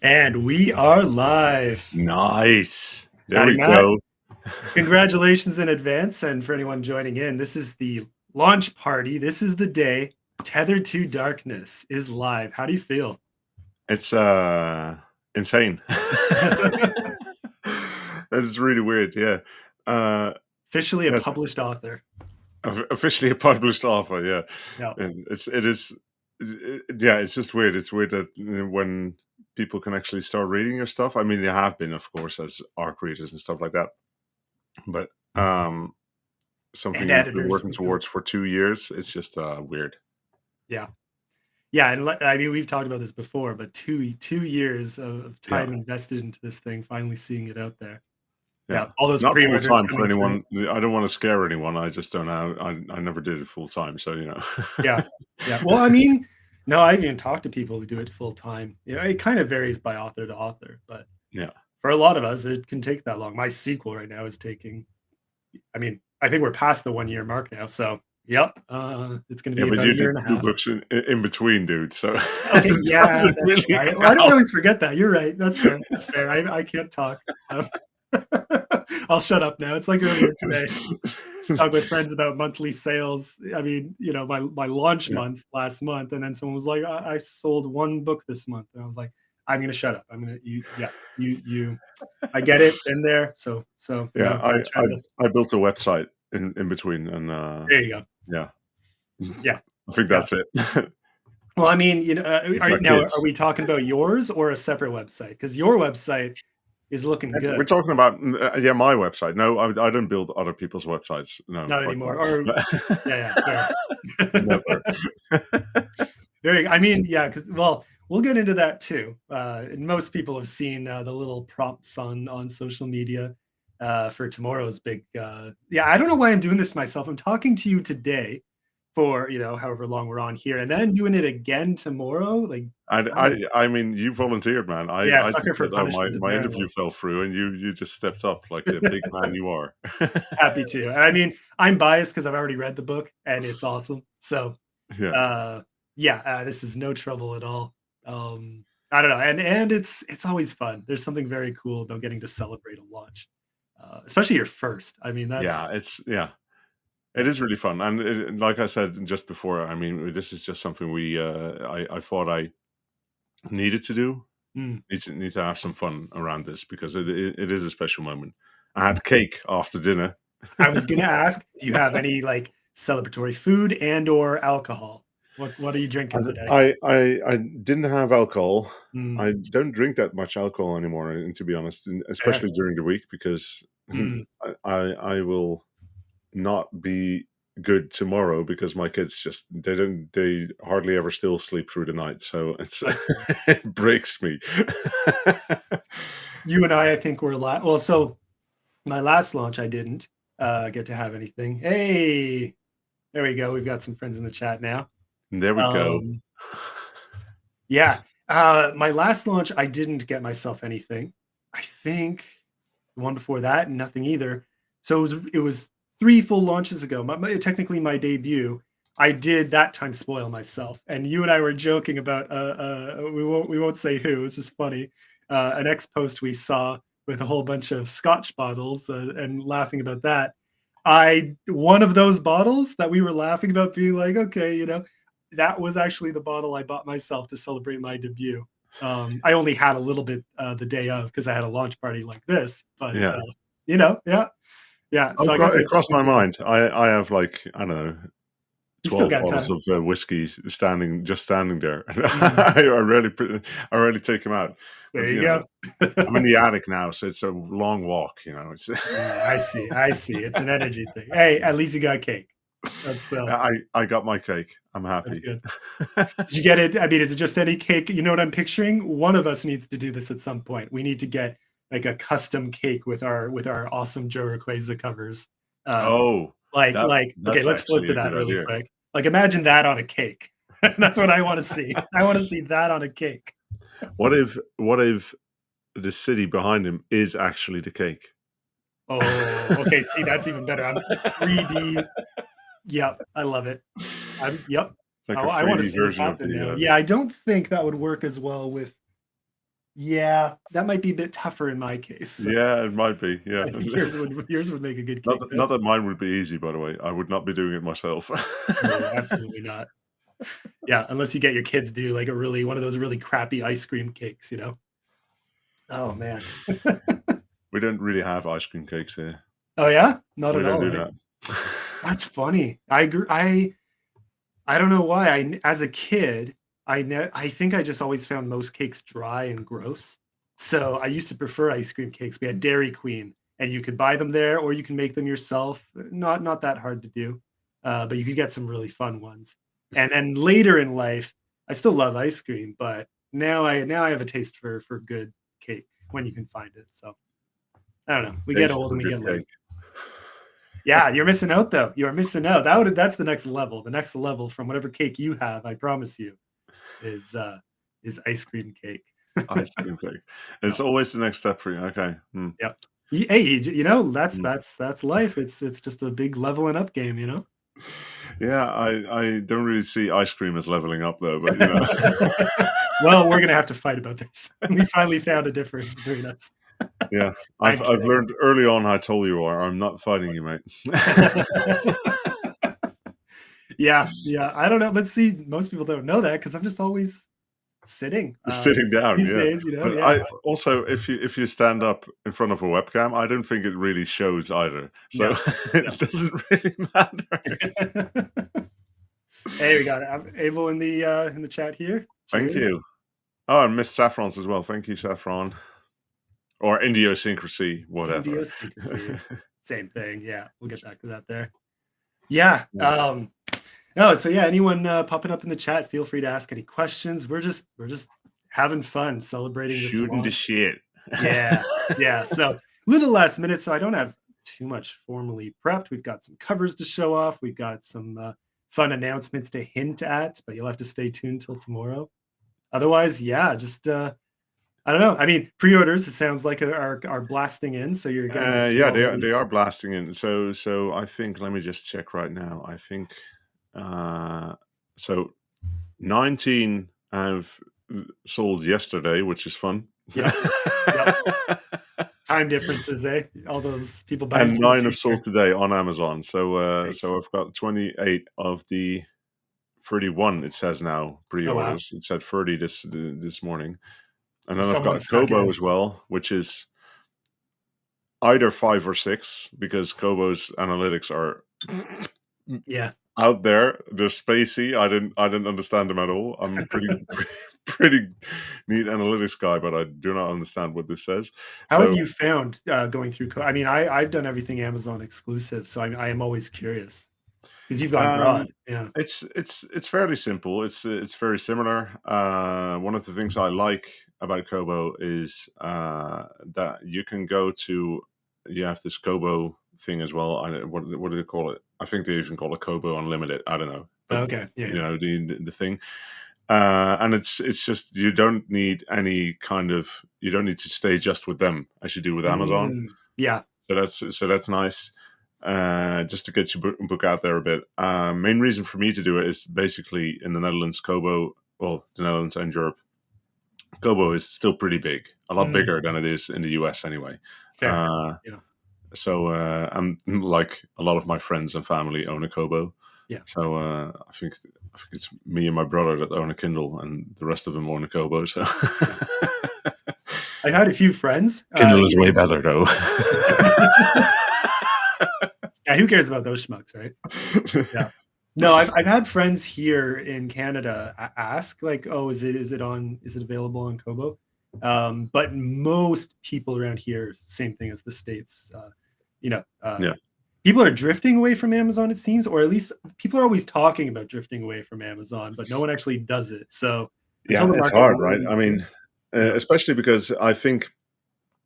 And we are live. Nice. There Howdy, we Matt. go. Congratulations in advance. And for anyone joining in, this is the launch party. This is the day. Tethered to Darkness is live. How do you feel? It's insane. That is really weird. Yeah. Officially a Yes. published author. Officially a published author. Yeah. No. And it's just weird. It's weird that when people can actually start reading your stuff. I mean, they have been, of course, as ARC readers and stuff like that. But something And we've been working editors. towards for 2 years. It's just weird. Yeah. Yeah, and I mean, we've talked about this before, but two years of time invested into this thing, finally seeing it out there. Yeah, all those not full pre-orders time for coming anyone. through. I don't want to scare anyone. I just don't know. I never did it full time, so Yeah. Well, I mean, no, I've even talked to people who do it full time. You know, it kind of varies by author to author, but yeah, for a lot of us, it can take that long. My sequel right now is taking. I mean, I think we're past the 1 year mark now, so yep, it's going to be about a year and a half. 2 books in between, dude. So okay, yeah, that's really right. Well, I don't always forget that. You're right. That's fair. That's fair. I can't talk. I'll shut up now. It's like earlier today. Talk with friends about monthly sales. I mean, you know, my launch month last month, and then someone was like, I sold 1 book this month, and I was like, I'm gonna shut up. I'm gonna you. I get it in there. So yeah, no, I built a website in between, and there you go. Yeah. I think that's it. Well, I mean, you know, are we talking about yours or a separate website? Because your website is looking good. We're talking about my website. No, I don't build other people's websites. No, not anymore. Or yeah. Never. I mean, yeah, because we'll get into that too. And most people have seen the little prompts on social media for tomorrow's big. I don't know why I'm doing this myself. I'm talking to you today for however long we're on here, and then doing it again tomorrow. Like I mean, you volunteered, man. Sucker for punishment. My interview fell through, and you just stepped up like the big man you are. Happy to. I mean, I'm biased because I've already read the book, and it's awesome. So this is no trouble at all. I don't know, and it's always fun. There's something very cool about getting to celebrate a launch, especially your first. I mean, that's it is really fun, and like I said just before, I mean, this is just something I thought I needed to do. Need to have some fun around this because it is a special moment. I had cake after dinner. I was gonna ask, do you have any like celebratory food and or alcohol? What are you drinking today? I didn't have alcohol. I don't drink that much alcohol anymore, and to be honest, especially during the week, because I will not be good tomorrow because my kids they hardly ever still sleep through the night, so it breaks me. You and I think we're so my last launch I didn't get to have anything. Hey, there we go. We've got some friends in the chat now. There we go. My last launch I didn't get myself anything. I think the one before that, nothing either. So it was 3 full launches ago. Technically my debut. I did that time spoil myself, and you and I were joking about we won't say who. It's just funny. An X post we saw with a whole bunch of Scotch bottles and laughing about that. One of those bottles that we were laughing about being like, okay, that was actually the bottle I bought myself to celebrate my debut. I only had a little bit the day of because I had a launch party like this, but yeah. So it crossed my mind. I have like, I don't know, 12 bottles of whiskey standing there. I rarely take them out. There you go. I'm in the attic now, so it's a long walk. It's I see. It's an energy thing. Hey, at least you got cake. That's I got my cake. I'm happy. That's good. Did you get it? I mean, is it just any cake? You know what I'm picturing? One of us needs to do this at some point. We need to get like a custom cake with our awesome Joe Requeza covers. Okay, let's flip to that really quick. Like, imagine that on a cake. That's what I want to see. I want to see that on a cake. What if the city behind him is actually the cake? Oh, okay. See, that's even better. I'm 3D. Yep, I love it. Yep. Like I want to see this happen now. Yeah, I don't think that would work as well with Yeah, that might be a bit tougher in my case. So Yeah, it might be. Yeah. I think yours would make a good Not cake that, though. not that mine would be easy, by the way. I would not be doing it myself. No, absolutely not. Yeah, unless you get your kids to do like a really one of those really crappy ice cream cakes, you know? Oh man. We don't really have ice cream cakes here. Oh yeah? Not We at don't all, do eh? that. That's funny. I don't know why. As a kid, I think I just always found most cakes dry and gross. So I used to prefer ice cream cakes. We had Dairy Queen, and you could buy them there, or you can make them yourself. Not that hard to do, but you could get some really fun ones. And then later in life, I still love ice cream, but now I have a taste for good cake when you can find it. So I don't know. We get Taste old for and we good get late. cake. Yeah, you're missing out though. You are missing out. That's the next level. The next level from whatever cake you have, I promise you, is ice cream cake. Ice cream cake. No. It's always the next step for you. Okay. Hmm. Yep. Hey, that's Hmm. that's life. It's just a big leveling up game, you know? Yeah, I don't really see ice cream as leveling up though, but you know. Well, we're gonna have to fight about this. We finally found a difference between us. Yeah. I'm I've kidding. learned early on how tall you are. I'm not fighting you, mate. Yeah, yeah. I don't know, but see, most people don't know that because I'm just always sitting, Sitting down, these yeah. days, But yeah. I also, if you stand up in front of a webcam, I don't think it really shows either. So No, no. it doesn't really matter. Hey, we got Abel in the chat here. Thank Cheers. you. Oh, and Miss Saffron's as well. Thank you, Saffron. Or idiosyncrasy, whatever. Idiosyncrasy. Same thing. Yeah, we'll get back to that there. Yeah. Yeah. No, so yeah, anyone popping up in the chat, feel free to ask any questions. We're just having fun celebrating this Shooting the launch. shit. Yeah. Yeah. So little last minute, so I don't have too much formally prepped. We've got some covers to show off. We've got some fun announcements to hint at, but you'll have to stay tuned till tomorrow. Otherwise, yeah, just I don't know. I mean, pre-orders, it sounds like are blasting in, so you're getting to see Yeah, they are already. they are blasting in. So I think let me just check right now. I think uh so 19 have sold yesterday, which is fun. Yep. Yep. Time differences, eh? All those people buying And from the 9 have sold future. today on Amazon. Nice. So I've got 28 of the 31, it says now, Oh wow. pre-orders. It said 30 this morning. And So then I've got someone a snuck it Kobo in. as well, which is either 5 or 6 because Kobo's analytics are Yeah. out there. They're spacey. I didn't understand them at all. I'm pretty pretty neat analytics guy, but I do not understand what this says. How have So you found going through I mean, I've done everything Amazon exclusive, so I am always curious because you've gone um broad. Yeah. it's fairly simple. It's very similar. One of the things I like about Kobo is that you can go to you have this Kobo thing as well. What do they call it? I think they even call it Kobo Unlimited. I don't know, but Okay. Yeah. you Yeah. know the thing. And it's just you don't need any kind of you don't need to stay just with them as you do with Amazon. Yeah. So that's nice. Just to get your book out there a bit. Main reason for me to do it is basically in the Netherlands, Kobo, well, the Netherlands and Europe, Kobo is still pretty big, a lot Mm, bigger than it is in the US anyway. fair. Uh, Yeah. I'm like a lot of my friends and family own a Kobo. Yeah. So I think it's me and my brother that own a Kindle, and the rest of them own a Kobo. So Yeah. I've had a few friends. Kindle is way better though. Yeah, who cares about those schmucks, right? Yeah. No, I've had friends here in Canada ask like, "Oh, is it available on Kobo?" But most people around here, same thing as the States. You know, Yeah, people are drifting away from Amazon, it seems, or at least people are always talking about drifting away from Amazon, but no one actually does it. So until yeah, the it's market hard, right? really, I mean, yeah. especially because I think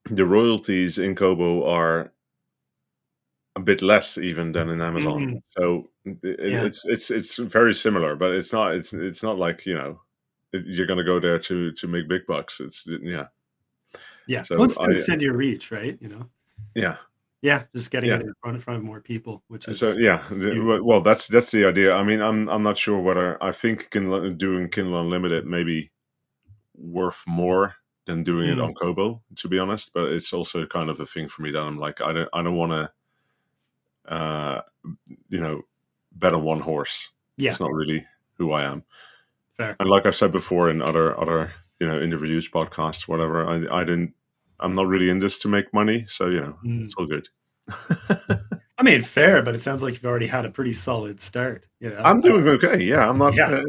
the royalties in Kobo are a bit less even than in Amazon. Mhm. So Yeah, it's very similar, but it's not like you're gonna go there to make big bucks. It's yeah. yeah. Well, So it's to I extend your reach, right? yeah Yeah, just getting yeah. it in front of more people, which So is yeah, huge. well that's the idea. I mean, I'm not sure whether I think doing Kindle Unlimited maybe worth more than doing it on Kobo, to be honest. But it's also kind of a thing for me that I'm like, I don't want to, bet on one horse. Yeah. It's not really who I am. Fair. And like I said before in other interviews, podcasts, whatever, I'm not really in this to make money. So it's all good. I mean, fair, but it sounds like you've already had a pretty solid start. I'm doing okay. Yeah, I'm not. Yeah.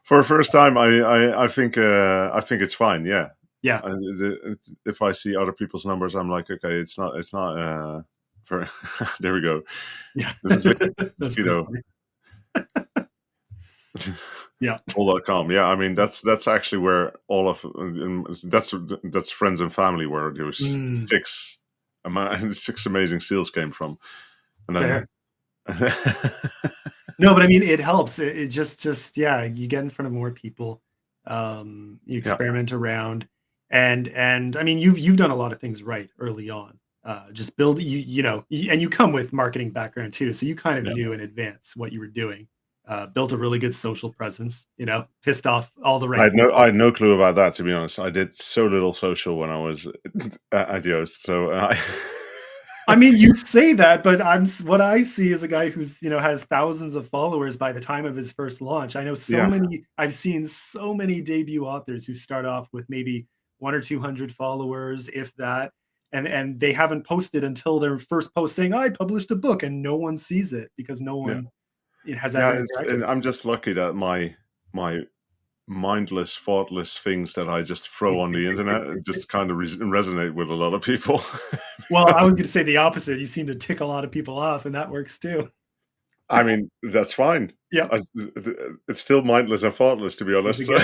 For a first time, I think it's fine. Yeah. Yeah. If I see other people's numbers, I'm like, okay, it's not. There we go. Yeah. That's yeah. All.com. Yeah, I mean that's actually where all of that's friends and family where there was six amazing seals came from. And then, no, but I mean it helps. It just you get in front of more people. You experiment around, and I mean you've done a lot of things right early on. Just build and you come with marketing background too, so you kind of knew in advance what you were doing. Built a really good social presence, pissed off all the right I had no clue about that, to be honest. I did so little social when I was at Yoast, so I mean, you say that, but what I see is a guy who's has thousands of followers by the time of his first launch. I know I've seen so many debut authors who start off with maybe 100 or 200 followers, if that, and they haven't posted until their first post saying, "I published a book," and no one sees it because no one has ever interacted. I'm just lucky that my mindless, thoughtless things that I just throw on the internet just kind of resonate with a lot of people. Well, I was going to say the opposite. You seem to tick a lot of people off, and that works too. I mean, that's fine. Yeah, it's still mindless and thoughtless, to be honest. Oh,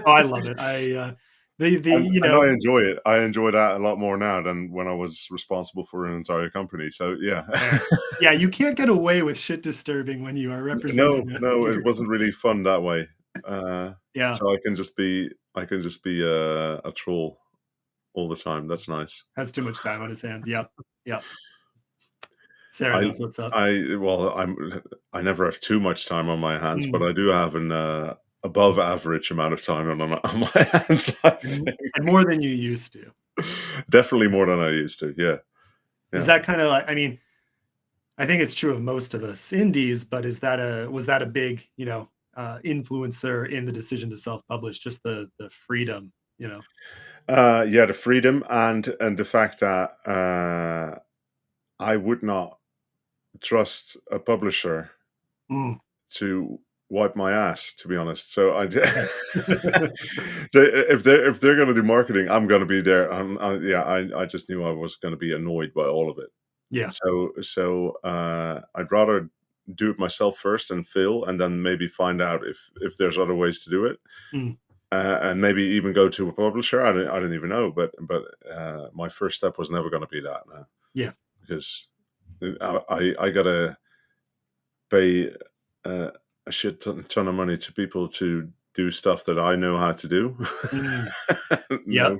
I love it. I enjoy it. I enjoy that a lot more now than when I was responsible for an entire company. So yeah, you can't get away with shit disturbing when you are representing. No, it wasn't really fun that way. So I can just be a troll all the time. That's nice. Has too much time on his hands. Yep. Sarah knows what's up. I never have too much time on my hands, but I do have an above average amount of time on my hands, I think. And more than you used to. Definitely more than I used to. Yeah. Is that kind of like? I mean, I think it's true of most of us indies, but was that a big influencer in the decision to self-publish? Just the freedom, the freedom and the fact that I would not trust a publisher to wipe my ass, to be honest. So if they're going to do marketing, I'm going to be there. I just knew I was going to be annoyed by all of it. Yeah. So I'd rather do it myself first and fail, and then maybe find out if there's other ways to do it, and maybe even go to a publisher. I don't even know, but my first step was never going to be that. Yeah, because I gotta pay a shit ton of money to people to do stuff that I know how to do. Yep.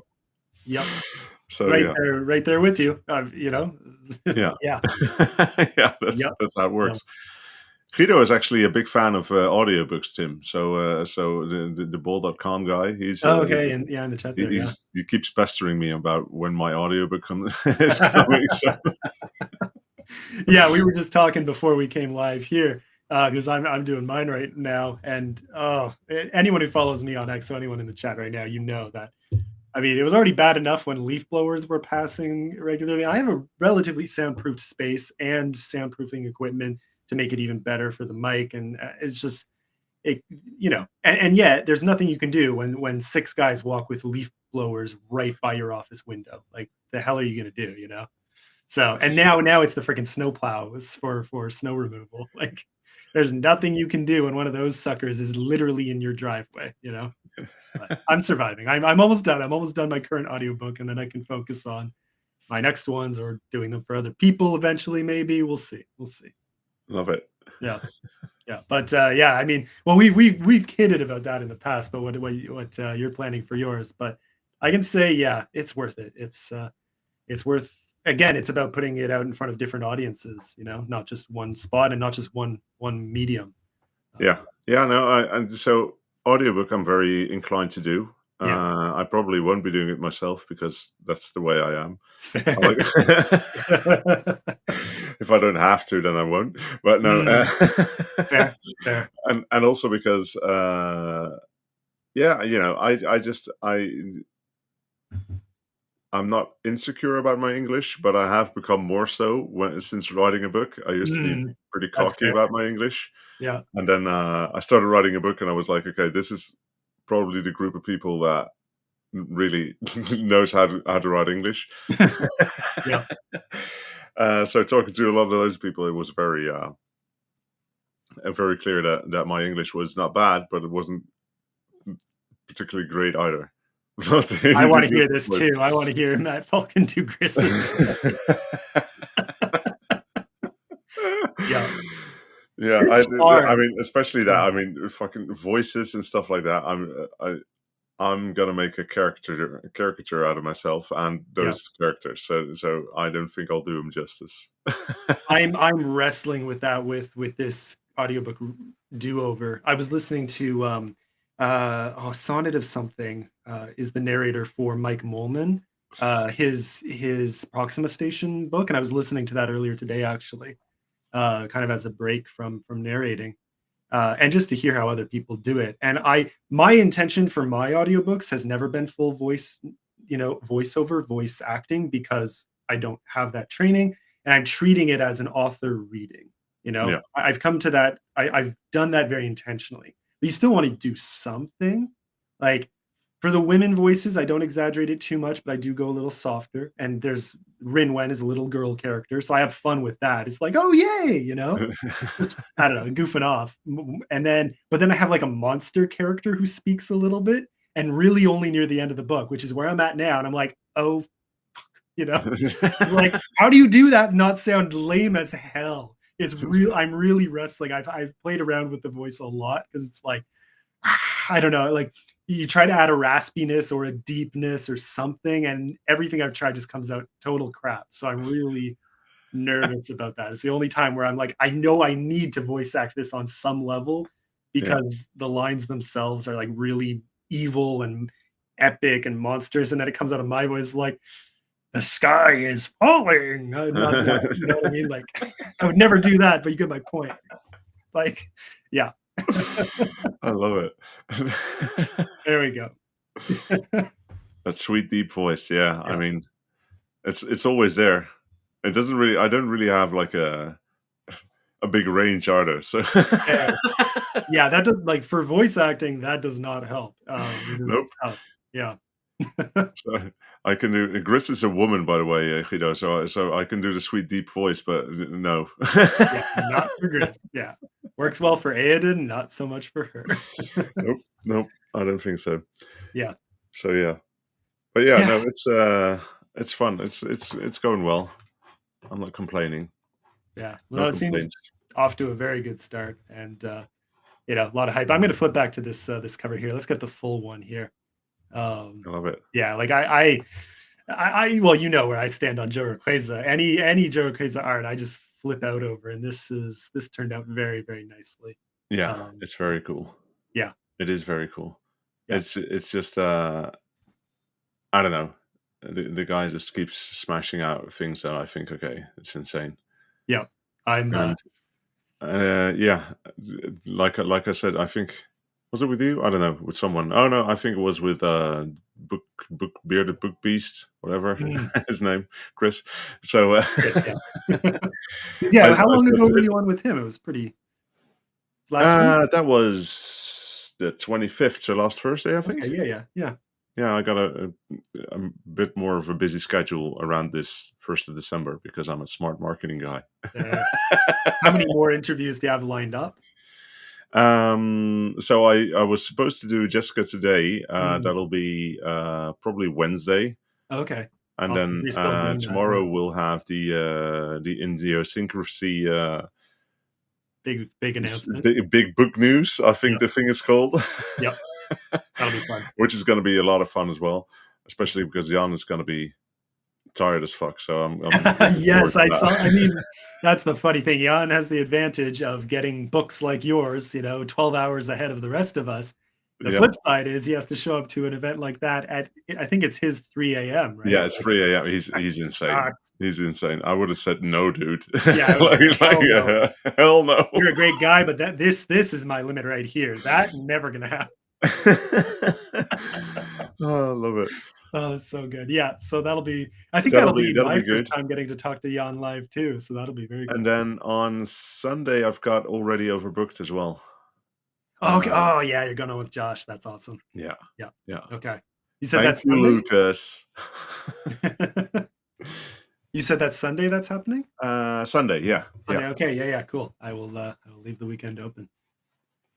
So right there with you. Yeah. That's how it works. Guido is actually a big fan of audiobooks, Tim. So the ball.com guy, he's in the chat there. He keeps pestering me about when my audiobook is coming. So. Yeah, we were just talking before we came live here because I'm doing mine right now, and anyone who follows me on X, so anyone in the chat right now, that. I mean, it was already bad enough when leaf blowers were passing regularly. I have a relatively soundproofed space and soundproofing equipment to make it even better for the mic, and it's just and yet there's nothing you can do when six guys walk with leaf blowers right by your office window. Like, the hell are you going to do? So, and now it's the freaking snow plows for snow removal. Like, there's nothing you can do when one of those suckers is literally in your driveway. But I'm surviving. I'm almost done. I'm almost done my current audiobook, and then I can focus on my next ones or doing them for other people eventually. Maybe we'll see. Love it. Yeah. But I mean, well, we've kidded about that in the past. But what you're planning for yours? But I can say, it's worth it. It's worth. Again, it's about putting it out in front of different audiences. Not just one spot and not just one medium. No. And so audiobook I'm very inclined to do. Yeah. I probably won't be doing it myself because that's the way I am. I Fair. like if I don't have to, then I won't. But no, Fair. Fair. and also because yeah, I'm not insecure about my English, but I have become more so since writing a book. I used to be pretty That's cocky fair. about my English, Yeah. and then I started writing a book, and I was like, okay, this is probably the group of people that really knows how to write English. Yeah. So talking to a lot of those people, it was very clear that my English was not bad, but it wasn't particularly great either. I want to hear this too. I want to hear Matt Falcon do Chris's. Yeah. Yeah, It's hard. I mean, especially that. Yeah. I mean, fucking voices and stuff like that. I'm gonna make a caricature out of myself and Yeah. those characters. So I don't think I'll do them justice. I'm wrestling with that with this audiobook do-over. I was listening to Sonnet of Something is the narrator for Mike Molman, his Proxima Station book, and I was listening to that earlier today actually, kind of as a break from narrating. And just to hear how other people do it. And my intention for my audiobooks has never been full voice, voiceover, voice acting, because I don't have that training, and I'm treating it as an author reading. Yeah, I've come to that. I've done that very intentionally. But you still want to do something. Like for the women voices, I don't exaggerate it too much, but I do go a little softer. And there's Rin Wen is a little girl character, so I have fun with that. It's like, oh yay. Just I don't know, goofing off. But then I have like a monster character who speaks a little bit, and really only near the end of the book, which is where I'm at now. And I'm like, oh, you know, like how do you do that and not sound lame as hell? It's real. I'm really wrestling. I've played around with the voice a lot because it's like I don't know, like you try to add a raspiness or a deepness or something, and everything I've tried just comes out total crap. So I'm really nervous about that. It's the only time where I'm like, I know I need to voice act this on some level yeah. because the lines themselves are like really evil and epic and monsters, and then it comes out of my voice like the sky is falling. Not that, you know what I mean? Like I would never do that, but you get my point. Like, yeah, I love it. there we go. That sweet deep voice. Yeah, I Yeah. mean, it's always there. It doesn't really. I don't really have like a big range either. So Fair. Yeah, that does like for voice acting, that does not help. It is nope. tough. Yeah. So I can do. Gris is a woman, by the way, Guido. So I can do the sweet deep voice, but no. Yeah, not for Gris. Yeah. Works well for Aiden, not so much for her. Nope, nope. I don't think so. Yeah. So yeah, but yeah, Yeah. no, it's fun. It's going well. I'm not complaining. Yeah. No Well, it seems complaints. off to a very good start and a lot of hype. I'm gonna flip back to this cover here. Let's get the full one here. Um I love it. yeah, like well, you know where I stand on Joe Requeza. Any Joe Requeza art, I just flip out over, and this turned out very, very nicely. Yeah, Um, it's very cool. yeah, It is very cool. yeah, It's just I don't know. The guy just keeps smashing out things that I think, okay, it's insane. yeah. I'm And yeah, like I said, I think was it with you? I don't know, with someone. Oh no, I think it was with book bearded book beast, whatever mm, his name, Chris. So Chris, yeah. Yeah, how I long said ago to were him, you on with him? It was pretty last week? that was the 25th, so last Thursday, I think. Okay, yeah, yeah, Yeah, I got a bit more of a busy schedule around this 1st of December because I'm a smart marketing guy. yeah. How many more interviews do you have lined up? So I was supposed to do Jessica today. Mm, That'll be probably Wednesday, okay. and Awesome. So then you're still doing that, yeah. tomorrow we'll have the idiosyncrasy Big announcement. big book news. I think Yep, the thing is called, yep. That'll be fun. which is going to be a lot of fun as well, especially because Jan is going to be tired as fuck. So I'm looking forward Yes, to I saw. I that. mean, that's the funny thing. Jan has the advantage of getting books like yours, 12 hours ahead of the rest of us. The Yeah. flip side is he has to show up to an event like that at, I think it's his 3 AM, right? Yeah, it's free. Yeah, he's That insane. sucks. He's insane. I would have said no, dude. Yeah, I would say, "Hell no. Hell no. You're a great guy, but this is my limit right here. That never gonna happen." Oh, I love it. Oh, that's so good. Yeah, so I think That'll that'll be be my first good. time getting to talk to Jan live too, so that'll be very And cool. then on Sunday, I've got already overbooked as well. Okay. Oh, yeah, you're going with Josh. That's awesome. Yeah, Yeah. yeah. Okay. You said Thank that's you, Sunday? Lucas. You said that's Sunday that's happening? Sunday, yeah, Sunday. yeah. Okay. Yeah, yeah, cool. I will leave the weekend open.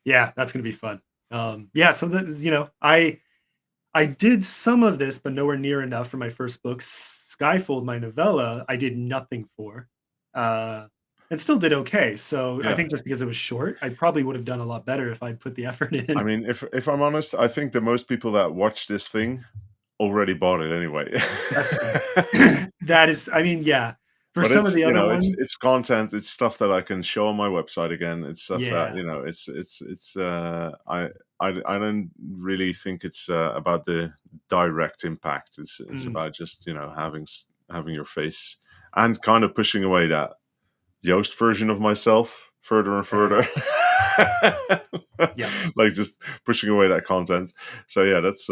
Yeah, that's gonna be fun. Yeah, so that is, I did some of this, but nowhere near enough for my first book. Skyfold, my novella, I did nothing for. Uh, and still did okay. So I Yeah. think just because it was short, I probably would have done a lot better if I'd put the effort I in. mean, if I'm honest, I think that most people that watch this thing already bought it anyway. That's fair. That is, I mean, yeah. For But some of it's the other it's ones, it's content. It's stuff that I can show on my website again. It's stuff that yeah. I don't really think it's about the direct impact. It's Mm, about just having your face and kind of pushing away that Yoast version of myself further and fair. further. Yeah. Like just pushing away that content. So yeah, that's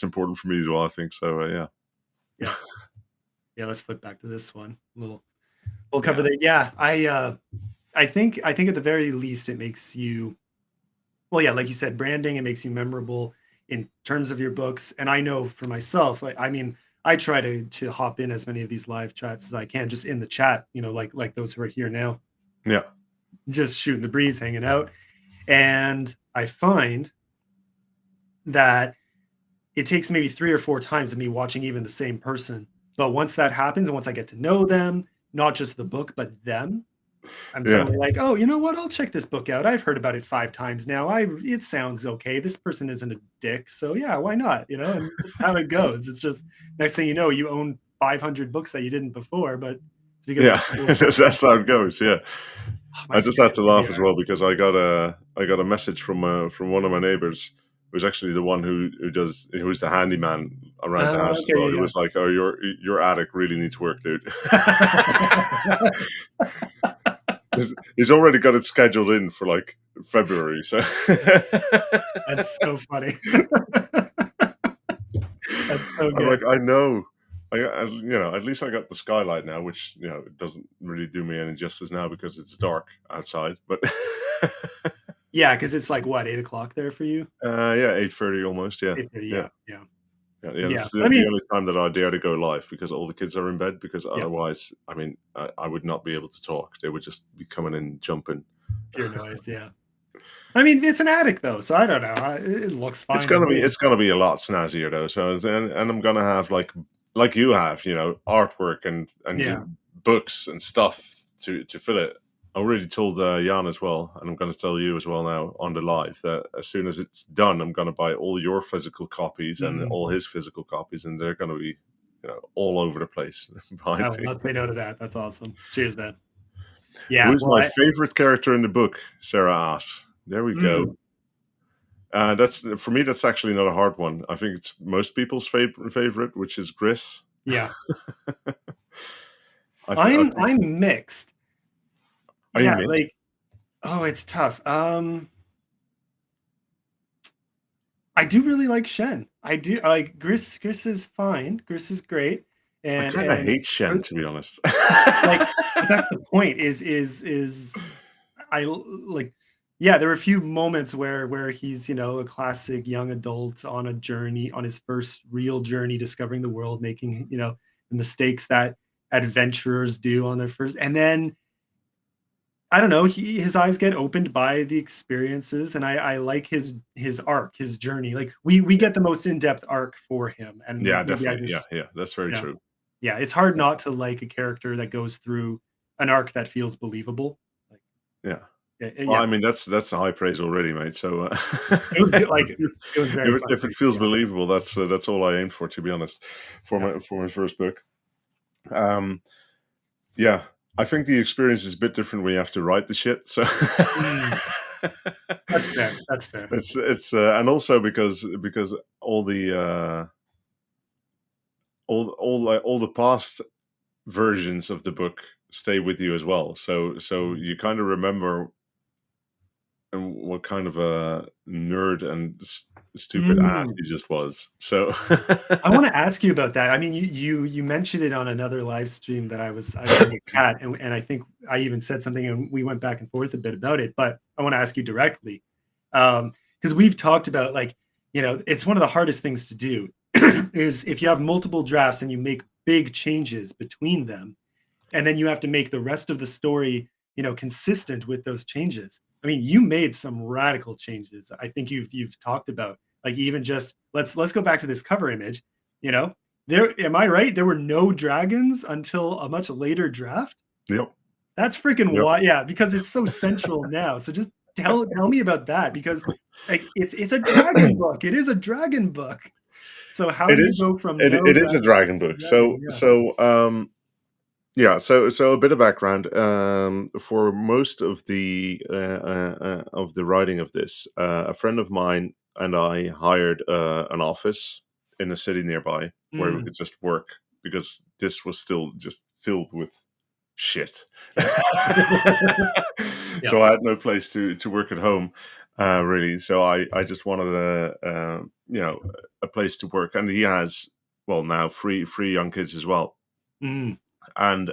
important for me as well. I think so. Yeah, Yeah. Yeah. Let's flip back to this one. We'll cover yeah, that. Yeah. I think at the very least it makes you, well, yeah, like you said, branding, it makes you memorable in terms of your books. And I know for myself, like, I mean, I try to hop in as many of these live chats as I can, just in the chat, like those who are here now, yeah, just shooting the breeze, hanging out. And I find that it takes maybe 3 or 4 times of me watching even the same person. But once that happens, and once I get to know them, not just the book, but them, I'm yeah. suddenly like, "Oh, you know what? I'll check this book out. I've heard about it 5 times now. I It sounds okay. This person isn't a dick, so yeah, why not?" And that's how it goes. It's just next thing you know, you own 500 books that you didn't before, but it's because Yeah, the people who posted that's how it goes. Yeah, my I just had serious to laugh as reviewer. well because I got a message from one of my neighbors, who's actually the one who's the handyman around the house as Okay, well. He yeah, was like, "Oh, your attic really needs work, dude." yeah. He's already got it scheduled in for like February. So That's so funny. That's so I'm like, good. I know. At least I got the skylight now, which it doesn't really do me any justice now because it's dark outside. But Yeah, because it's like, what, 8 o'clock there for you? yeah, 8:30 almost. Yeah, 8:30, yeah, yeah, yeah. yeah. Yeah, That's I the mean, only time that I dare to go live because all the kids are in bed. Because yeah, otherwise, I mean, I would not be able to talk. They would just be coming in, jumping. pure noise, yeah. I mean, it's an attic though, so I don't know. It looks It's fine to gonna be me. it's gonna be a lot snazzier though. So and I'm gonna have like you have, artwork and Yeah. books and stuff to fill it. I already told Jan as well, and I'm going to tell you as well now on the live that as soon as it's done, I'm going to buy all your physical copies and Mhm. all his physical copies, and they're going to be, all over the place I behind will me. not say no to that. That's awesome. Cheers, man. Yeah, Who's well, my favorite character in the book? Sarah asks. There we go. mm, That's for me. That's actually not a hard one. I think it's most people's favorite, which is Gris. yeah. I think. I'm mixed. Are you Yeah, mixed? like, oh, it's tough. I do really like Shen. I do like Gris is fine. Gris is great. I And kind of and hate Shen, to be honest. like, but that's the point like, yeah, there were a few moments where he's, a classic young adult on a journey, on his first real journey discovering the world, making, the mistakes that adventurers do on their first, and then I don't know, his eyes get opened by the experiences, and I like his arc, his journey. Like, we get the most in-depth arc for him, and Yeah, maybe I definitely. Yeah, just, yeah, that's very yeah. true. Yeah, it's hard Yeah, not to like a character that goes through an arc that feels believable. Like, yeah. Well, yeah, I mean, that's a high praise already, mate. So, it was good. Like, it was very fun if it reading. feels Yeah. believable, that's all I aimed for, to be honest, Yeah. for my first book. Um, yeah, I think the experience is a bit different when you have to write the shit. So, Mm. That's fair. That's fair. It's and also because all the all the past versions of the book stay with you as well. So you kind of remember what kind of a nerd and stupid ass Mm. he just was. So I want to ask you about that. I mean, you mentioned it on another live stream that I was in the chat, and I think I even said something, and we went back and forth a bit about it. But I want to ask you directly, because we've talked about, like, it's one of the hardest things to do is if you have multiple drafts and you make big changes between them, and then you have to make the rest of the story, consistent with those changes. I mean, you made some radical changes. I think you've talked about, like, even just let's go back to this cover image. You know, there, am I right? There were no dragons until a much later draft. yep, That's freaking yep. why, yeah, because it's so central now. So just tell me about that, because like it's a dragon book. It is a dragon book. So how It do you is. go from It, no it is a dragons dragon to book. dragon? So Yeah. so yeah. So a bit of background. For most of the writing of this, a friend of mine and I hired an office in a city nearby where we Mm, could just work because this was still just filled with shit. yeah. Yeah. So I had no place to work at home, really. So I just wanted a place to work, and he has, well, now three young kids as well, Mm, and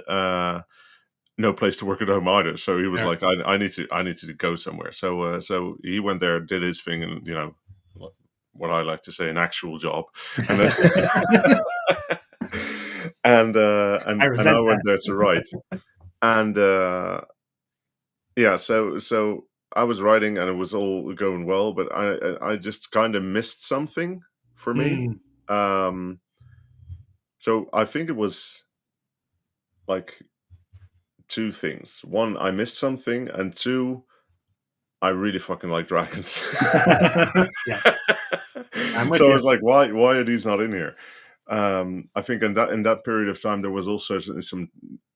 no place to work at home either. So he was fair. like, I need to go somewhere. So he went there, did his thing, and what I like to say, an actual job, and then I and I resent went that. there to write, and yeah, so I was writing and it was all going well, but I just kind of missed something for me. Mm, Um, so I think it was like two things. One, I missed something, and two, I really fucking like dragons. yeah, I'm with So I you. was like, why are these not in here? I think in that period of time there was also some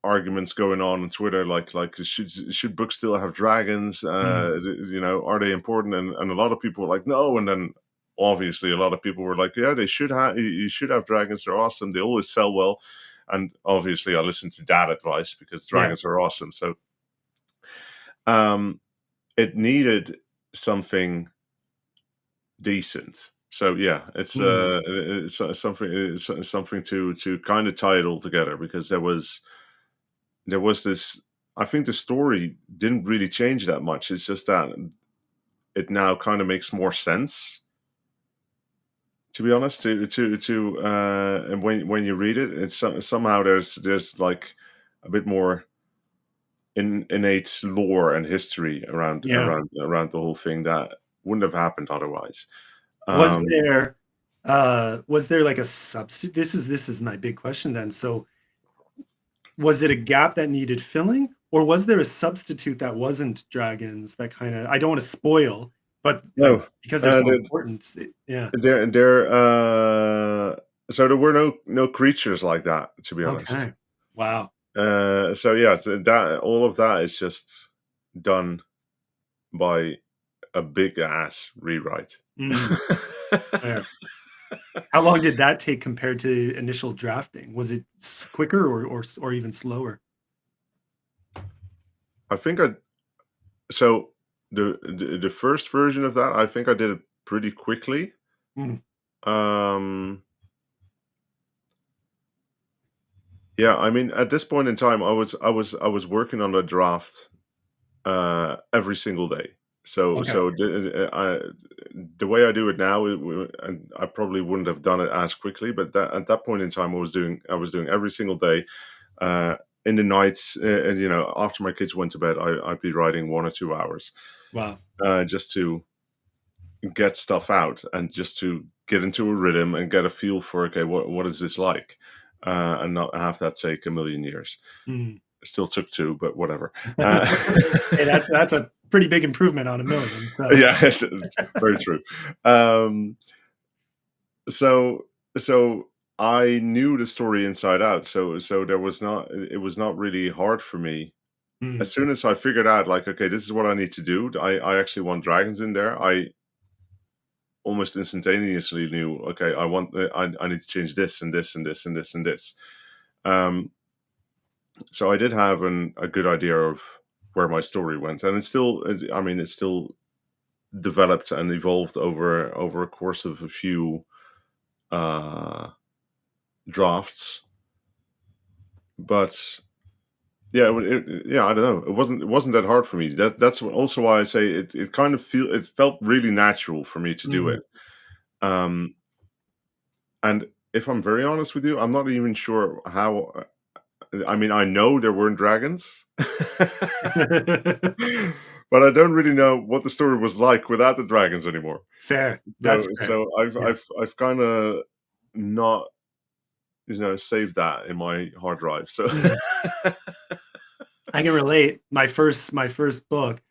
arguments going on Twitter, like should books still have dragons? Mm, Are they important? And a lot of people were like, no, and then obviously a lot of people were like, yeah, they should have. You should have dragons. They're awesome. They always sell well. And obviously, I listened to that advice because yeah. dragons are awesome. So um, it needed something decent. So yeah, Mm, it's something to kind of tie it all together because there was this. I think the story didn't really change that much. It's just that it now kind of makes more sense. To be honest, and when you read it, somehow there's like a bit more innate lore and history yeah. around the whole thing that wouldn't have happened otherwise. Was Um, there was there like a substitute? This is my big question then. So was it a gap that needed filling, or was there a substitute that wasn't dragons that kind of, I don't want to spoil, but like no, because they're uh, so important. Yeah. there so there were no creatures like that, to be honest. Okay. Wow. So yeah, so that all of that is just done by a big ass rewrite. Mm, fair. How long did that take compared to initial drafting? Was it quicker, or even slower? I think so the first version of that, I think I did it pretty quickly. Mm, Um yeah, I mean at this point in time I was working on the draft every single day. So okay. the way I do it now, and I probably wouldn't have done it as quickly, but at that point in time, I was doing every single day. Uh, in the nights, and after my kids went to bed, I'd be writing 1 or 2 hours, Wow. just to get stuff out and just to get into a rhythm and get a feel for, okay, what is this like, and not have that take a million years. Mm. It still took two, but whatever. Uh, Hey, that's a pretty big improvement on a million. So yeah, very true. Um, so so I knew the story inside out. So there was not it was not really hard for me Mm. as soon as I figured out, like, okay, this is what I need to do. I actually want dragons in there. I almost instantaneously knew, okay, I need to change this and this and this and this and this. Um, so I did have a good idea of where my story went, and it's still developed and evolved over a course of a few uh, drafts. But yeah, yeah, I don't know. It wasn't that hard for me. That's also why I say it felt really natural for me to do Mm. it. Um, and if I'm very honest with you, I'm not even sure how. I mean, I know there weren't dragons, but I don't really know what the story was like without the dragons anymore. Fair. So That's fair. so I've Yeah. I've I've kind of not saved that in my hard drive. So Mm. I can relate. My first book.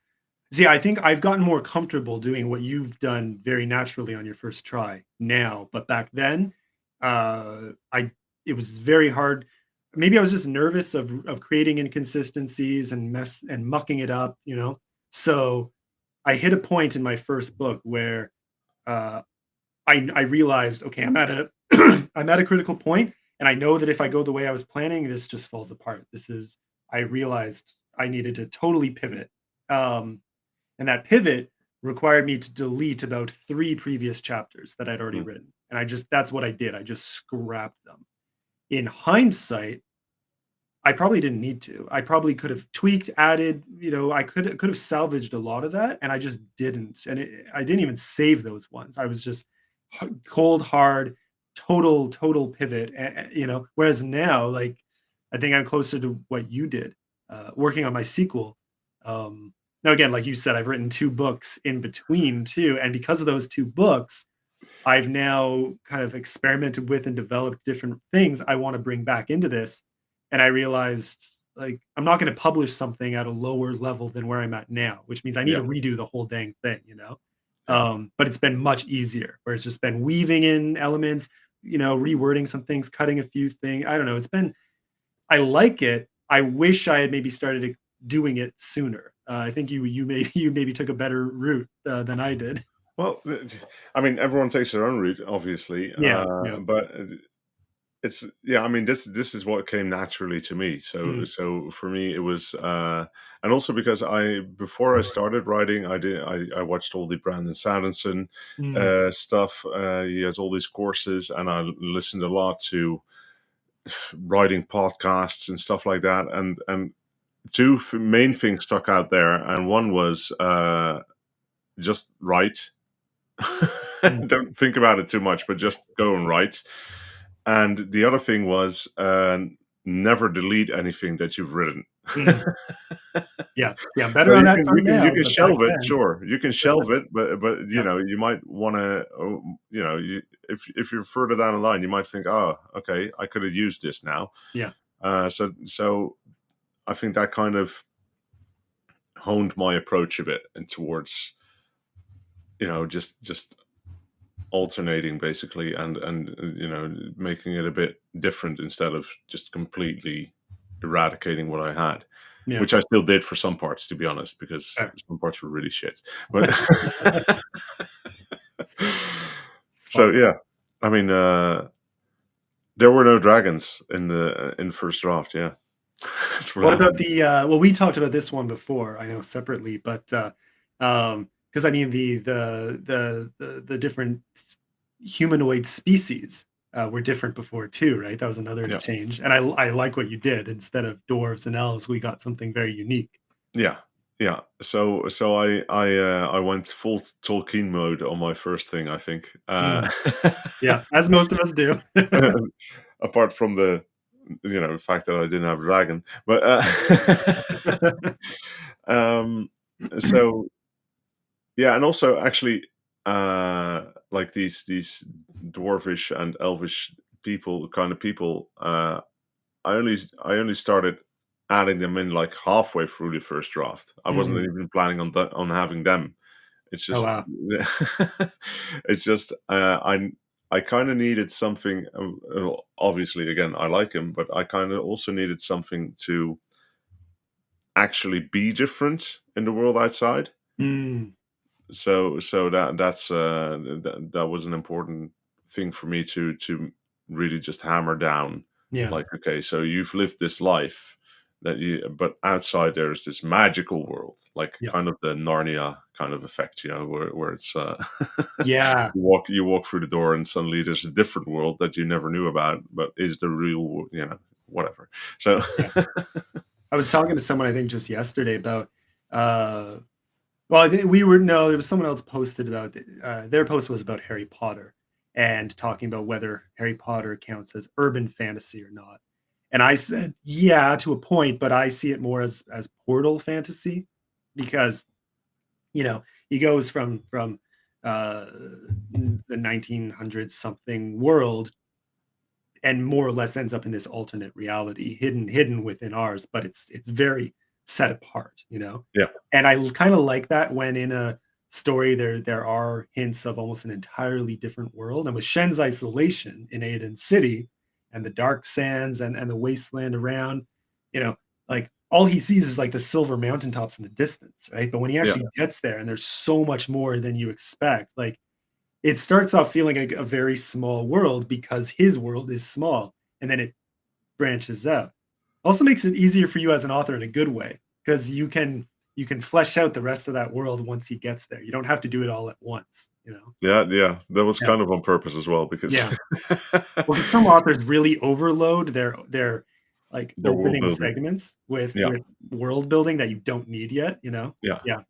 See, I think I've gotten more comfortable doing what you've done very naturally on your first try now, but back then, I it was very hard. Maybe I was just nervous of creating inconsistencies and mess and mucking it up, you know? So, I hit a point in my first book where, uh, I realized, okay, I'm at a I'm at a critical point, and I know that if I go the way I was planning, this just falls apart. I realized I needed to totally pivot. Um, and that pivot required me to delete about 3 previous chapters that I'd already mm, written. And that's what I did. I just scrapped them. In hindsight, I probably didn't need to. I probably could have tweaked, added, I could have salvaged a lot of that, and I just didn't. And I didn't even save those ones. I was just cold hard, total pivot. Whereas now, like, I think I'm closer to what you did, working on my sequel. Now, again, like you said, I've written 2 books in between too, and because of those 2 books, I've now kind of experimented with and developed different things I want to bring back into this. And I realized, like, I'm not going to publish something at a lower level than where I'm at now, which means I need yeah, to redo the whole dang thing. yeah. But it's been much easier where it's just been weaving in elements, rewording some things, cutting a few things. I don't know. I like it. I wish I had maybe started doing it sooner. I think you maybe took a better route than I did. Well, I mean, everyone takes their own route, obviously, Yeah. Yeah. but it's yeah. I mean, this is what came naturally to me. So Mm, so for me, it was, and also because before I started writing, I watched all the Brandon Sanderson mm, stuff. He has all these courses, and I listened a lot to writing podcasts and stuff like that. And two main things stuck out there, and one was just write. mm. Don't think about it too much, but just go and write. And the other thing was, never delete anything that you've written. Mm. Yeah. Yeah, I'm So better on that front you now, can but back shelve it, then. sure, you can shelve it, but Yeah. you might want to, if you're further down the line, you might think, oh, okay, I could have used this now. Yeah. So I think that kind of honed my approach a bit and towards just alternating basically, and making it a bit different instead of just completely eradicating what I had, Yeah. which I still did for some parts, to be honest, because Fair. some parts were really shit. But It's so fun. yeah, I mean, there were no dragons in first draft. Yeah, that's what What happened. about well, we talked about this one before, I know separately, but, because I mean, the different humanoid species, were different before too, right? That was another Yeah, change, and I like what you did. Instead of dwarves and elves, we got something very unique. yeah, yeah. So I went full Tolkien mode on my first thing, I think. Mm. Yeah, as most of us do. Apart from the fact that I didn't have a dragon, but um, so yeah, and also actually, like these dwarfish and elvish people. I only started adding them in like halfway through the first draft. I wasn't Mm. even planning on having them. It's Oh, just, wow. it's just, I kind of needed something. Obviously, again, I like him, but I kind of also needed something to actually be different in the world outside. Mm, So that was an important thing for me to really just hammer down. yeah, Like, okay, so you've lived this life but outside there's this magical world, like yeah, kind of the Narnia kind of effect, where it's yeah, you walk through the door and suddenly there's a different world that you never knew about, but is the real, whatever. So yeah. I was talking to someone I think just yesterday about uh well, I think we were no, there was someone else posted about their post was about Harry Potter and talking about whether Harry Potter counts as urban fantasy or not. And I said, yeah, to a point, but I see it more as portal fantasy because, he goes from uh the 1900s something world and more or less ends up in this alternate reality hidden within ours, but it's very set apart. yeah, And I kind of like that when in a story there are hints of almost an entirely different world. And with Shen's isolation in Aiden City and the dark sands and the wasteland around, you know like all he sees is like the silver mountaintops in the distance, right? But when he yeah, actually gets there and there's so much more than you expect, like it starts off feeling like a very small world because his world is small, and then it branches out. Also makes it easier for you as an author in a good way, because you can flesh out the rest of that world once he gets there. You don't have to do it all at once. yeah. That was Yeah. kind of on purpose as well, because Yeah. Well, 'cause some authors really overload their, like, their world opening building. segments with Yeah, world building that you don't need yet? yeah. Yeah.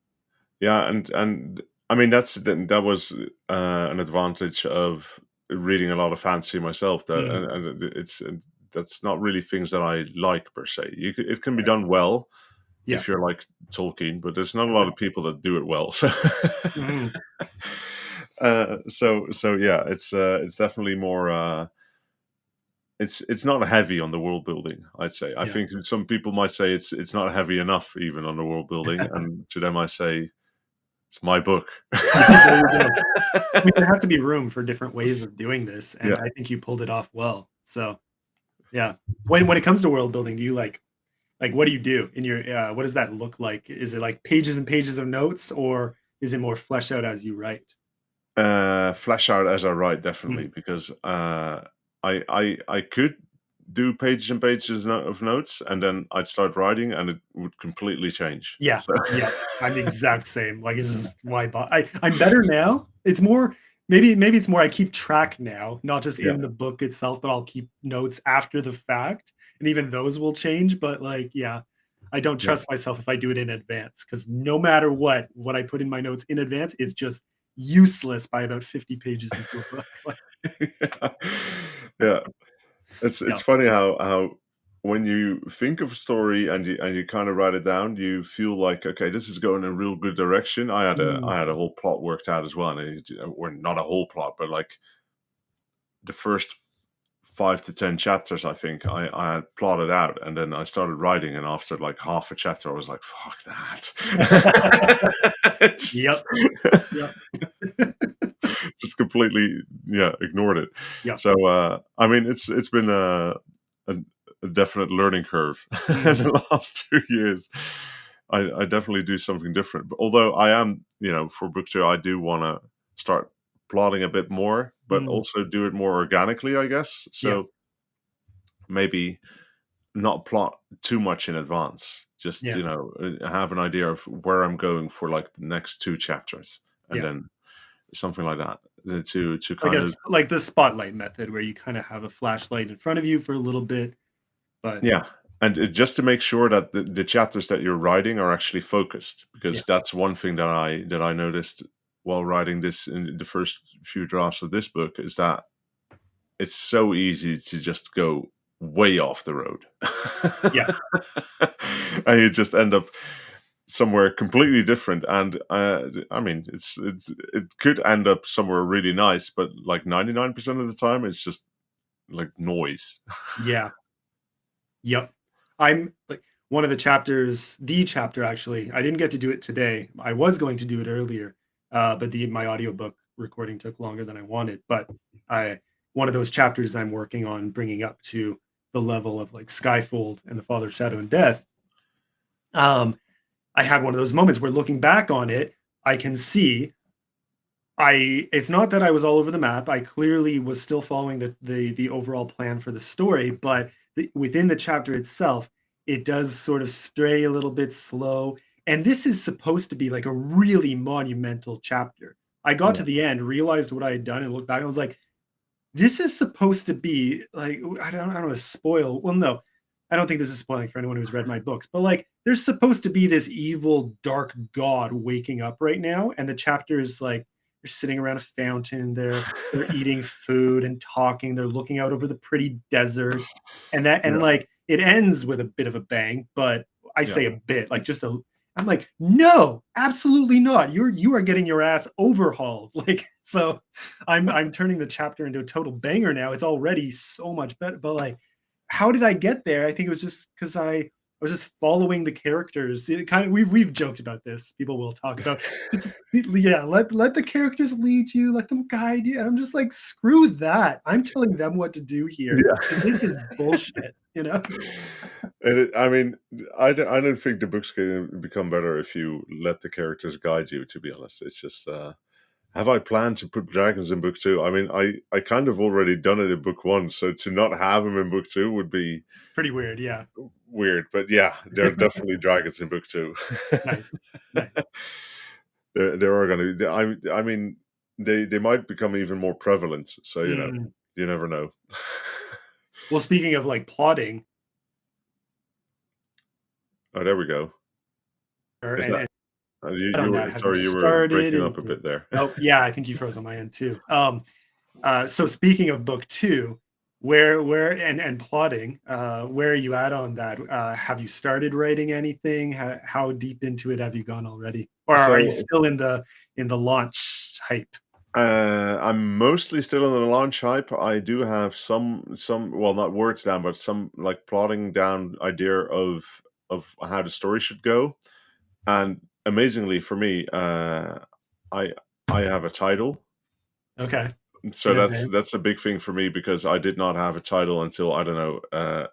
Yeah, and I mean that was an advantage of reading a lot of fantasy myself. That Mm, that's not really things that I like per se. It can be right. done well Yeah. if you're like Tolkien, but there's not a lot Okay. of people that do it well. So Mhm. so yeah, it's definitely more. It's not heavy on the world building, I'd say. I Yeah. think some people might say it's not heavy enough even on the world building, and to them I say it's my book. Yeah, there you go. I mean, there has to be room for different ways of doing this, and Yeah. I think you pulled it off well. So, yeah. When it comes to world building, do you what do you do in your what does that look like? Is it like pages and pages of notes, or is it more fleshed out as you write? Flesh out as I write, definitely, Mm. because I could do pages and pages of notes, and then I'd start writing, and it would completely change. Yeah, So yeah. I'm the exact same. Like, it's just I'm better now. It's more maybe it's more I keep track now, not just yeah, in the book itself, but I'll keep notes after the fact, and even those will change, but, like, yeah, I don't yeah, trust myself if I do it in advance, because no matter what I put in my notes in advance is just useless by about 50 pages into a book. Like, yeah, yeah. It's yeah. funny how when you think of a story and you kind of write it down, you feel like, okay, this is going in a real good direction. Mm, I had a whole plot worked out as well, and or not a whole plot, but like the first 5 to 10 chapters, I think I had plotted out, and then I started writing, and after like half a chapter, I was like, "Fuck that!" Yep, just, yep, just completely, yeah, ignored it. yep. So, I mean, it's been a, a definite learning curve in Mhm, the last 2 years. I definitely do something different, but although I am, for book two, I do want to start plotting a bit more, but mm, also do it more organically, I guess. yeah, So maybe not plot too much in advance. Just yeah, have an idea of where I'm going for like the next two chapters, and yeah. then something like that to I kind guess, of like, the spotlight method where you kinda have a flashlight in front of you for a little bit, but yeah. And just to make sure that the chapters that you're writing are actually focused, yeah, because that's one thing that I noticed while writing this in the first few drafts of this book, is that it's so easy to just go way off the road. yeah, And you just end up somewhere completely different. And I mean, it could end up somewhere really nice, but like 99% of the time, it's just like noise. yeah, yep. I'm like, one of the chapter actually, I didn't get to do it today. I was going to do it earlier, but the my audiobook recording took longer than I wanted, but I one of those chapters I'm working on bringing up to the level of, like, Skyfold and The Father, Shadow, and Death Um, I had one of those moments where looking back on it, I can see it's not that I was all over the map. I clearly was still following the overall plan for the story, but within the chapter itself, it does sort of stray a little bit slow. And this is supposed to be like a really monumental chapter. I got to Yeah. the end, realized what I had done, and looked back, and I was like, this is supposed to be like, I don't want to spoil. Well, no, I don't think this is spoiling for anyone who's read my books, but like there's supposed to be this evil, dark god waking up right now, and the chapter is like they're sitting around a fountain, they're eating food and talking, they're looking out over the pretty desert, and Yeah. like it ends with a bit of a bang, but I Yeah. say a bit, like just a I'm like, no, absolutely not. You are getting your ass overhauled. Like, so I'm turning the chapter into a total banger now. It's already so much better. But like, how did I get there? I think it was just because I was just following the characters. It kind of we've joked about this. People will talk about it's yeah, let the characters lead you, let them guide you. And I'm just like, screw that. I'm telling them what to do here because this is bullshit, you know? I mean, I don't think the books can become better if you let the characters guide you. To be honest, it's just have I planned to put dragons in book two? I mean, I kind of already done it in book one, so to not have them in book two would be Pretty weird, yeah. weird. But yeah, there are definitely dragons in book two. Nice. Nice. There are going to. I mean, they might become even more prevalent. So Mm. you never know. Well, speaking of like plotting, Oh, there we go. or Is that and you on were that, have you sorry? You were started? breaking up Is a it bit there. oh, yeah, I think you froze on my end too. So speaking of book 2, where and plotting, where are you at on that? Have you started writing anything? How deep into it have you gone already? Or are you So still in the launch hype? I'm mostly still in the launch hype. I do have some well, not words down, but some like plotting down idea of how the story should go. And amazingly for me, I I have a title. Okay. So In advance. that's a big thing for me because I did not have a title until I don't know.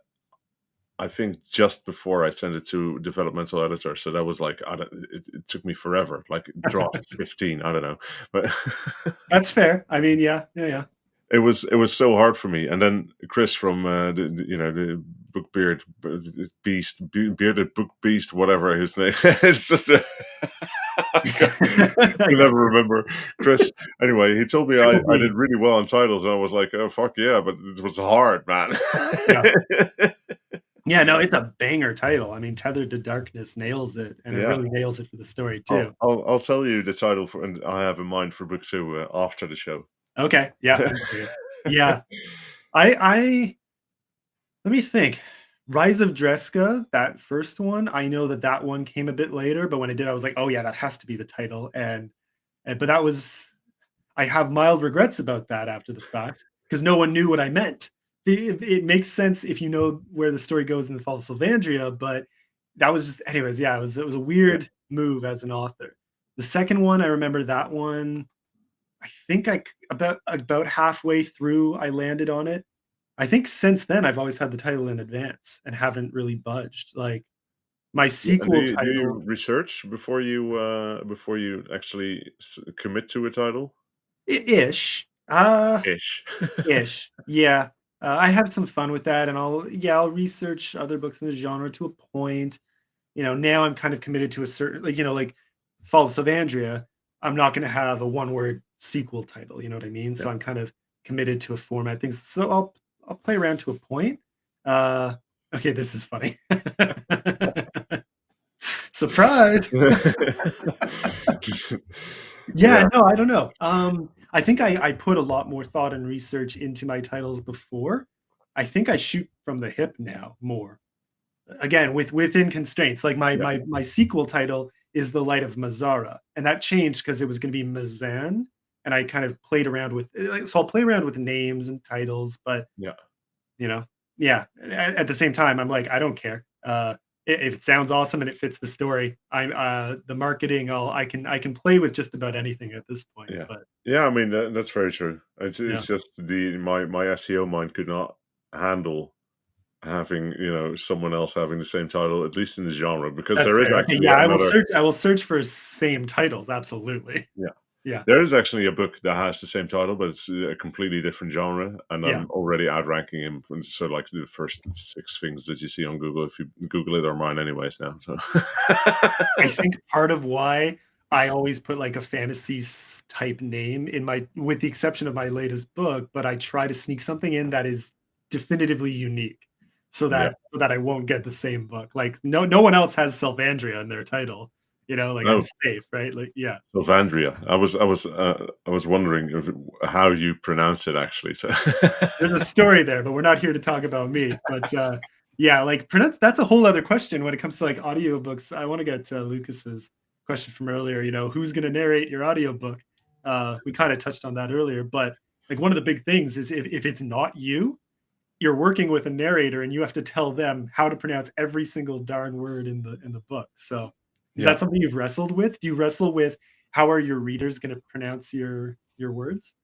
I think just before I sent it to developmental editor. So that was like it took me forever, like draft 15. I don't know, but That's fair. I mean, yeah, yeah, yeah. it was so hard for me. And then Chris from the book beast bearded book beast, whatever his name. It's just a I you got never you. remember Chris. Anyway, he told me Triple I did B. really well on titles, and I was like, oh fuck yeah, but it was hard, man. Yeah. Yeah, no, it's a banger title. I mean, Tethered to Darkness nails it, and it Yeah. really nails it for the story too. I'll tell you the title for and I have in mind for book two after the show. Okay, yeah, I'm curious. Yeah, I let me think. Rise of Dreska, that first one, I know that that one came a bit later, but when it did, I was like, "Oh yeah, that has to be the title." And but that was I have mild regrets about that after the fact because no one knew what I meant. It makes sense if you know where the story goes in the Fall of Sylvandria, but that was just, anyways. Yeah, it was a Yeah. weird move as an author. The second one, I remember that one. I think about halfway through, I landed on it. I think since then I've always had the title in advance and haven't really budged. Like my Yeah, and sequel do you title, research before you actually commit to a title? ish. Ish. Ish, yeah. I have some fun with that, and I'll research other books in the genre to a point. Now I'm kind of committed to a certain, like Fall of Sylvandria. I'm not going to have a one-word sequel title. You know what I mean? Yeah. So I'm kind of committed to a format. Things. So I'll play around to a point. Uh, okay, this is funny. Surprise. Yeah, Yeah. no, I don't know. I think I put a lot more thought and research into my titles before. I think I shoot from the hip now more. Again, within constraints. Like my Yeah. my my sequel title is The Light of Mazara, and that changed because it was going to be Mazan, and I kind of played around with so I'll play around with names and titles, but Yeah. you know, yeah. At the same time, I'm like, I don't care. If it sounds awesome and it fits the story, I'm the marketing. I can play with just about anything at this point. Yeah. But Yeah, I mean, that's very true. It's yeah, just my SEO mind could not handle having someone else having the same title, at least in the genre, because That's there is fair. Okay, actually yeah, another. I will search for same titles, absolutely. Yeah. Yeah, There is actually a book that has the same title, but it's a completely different genre, and yeah. I'm already outranking him. So, like the first 6 things that you see on Google, if you Google it, are mine anyways now. So, I think part of why I always put, like, a fantasy type name in my with the exception of my latest book, but I try to sneak something in that is definitively unique yeah. so that I won't get the same book. Like, no one else has Sylvandria in their title, like, I'm No, safe, right? Like, yeah. Sylvandria. I was wondering how you pronounce it actually. So, There's a story there, but we're not here to talk about me. But yeah, like that's a whole other question when it comes to like audiobooks. I want to get to Lucas's question from earlier, who's going to narrate your audiobook? We kind of touched on that earlier, but like one of the big things is if it's not you, you're working with a narrator and you have to tell them how to pronounce every single darn word in the book. So is yeah. that something you've wrestled with? Do you wrestle with how are your readers going to pronounce your words?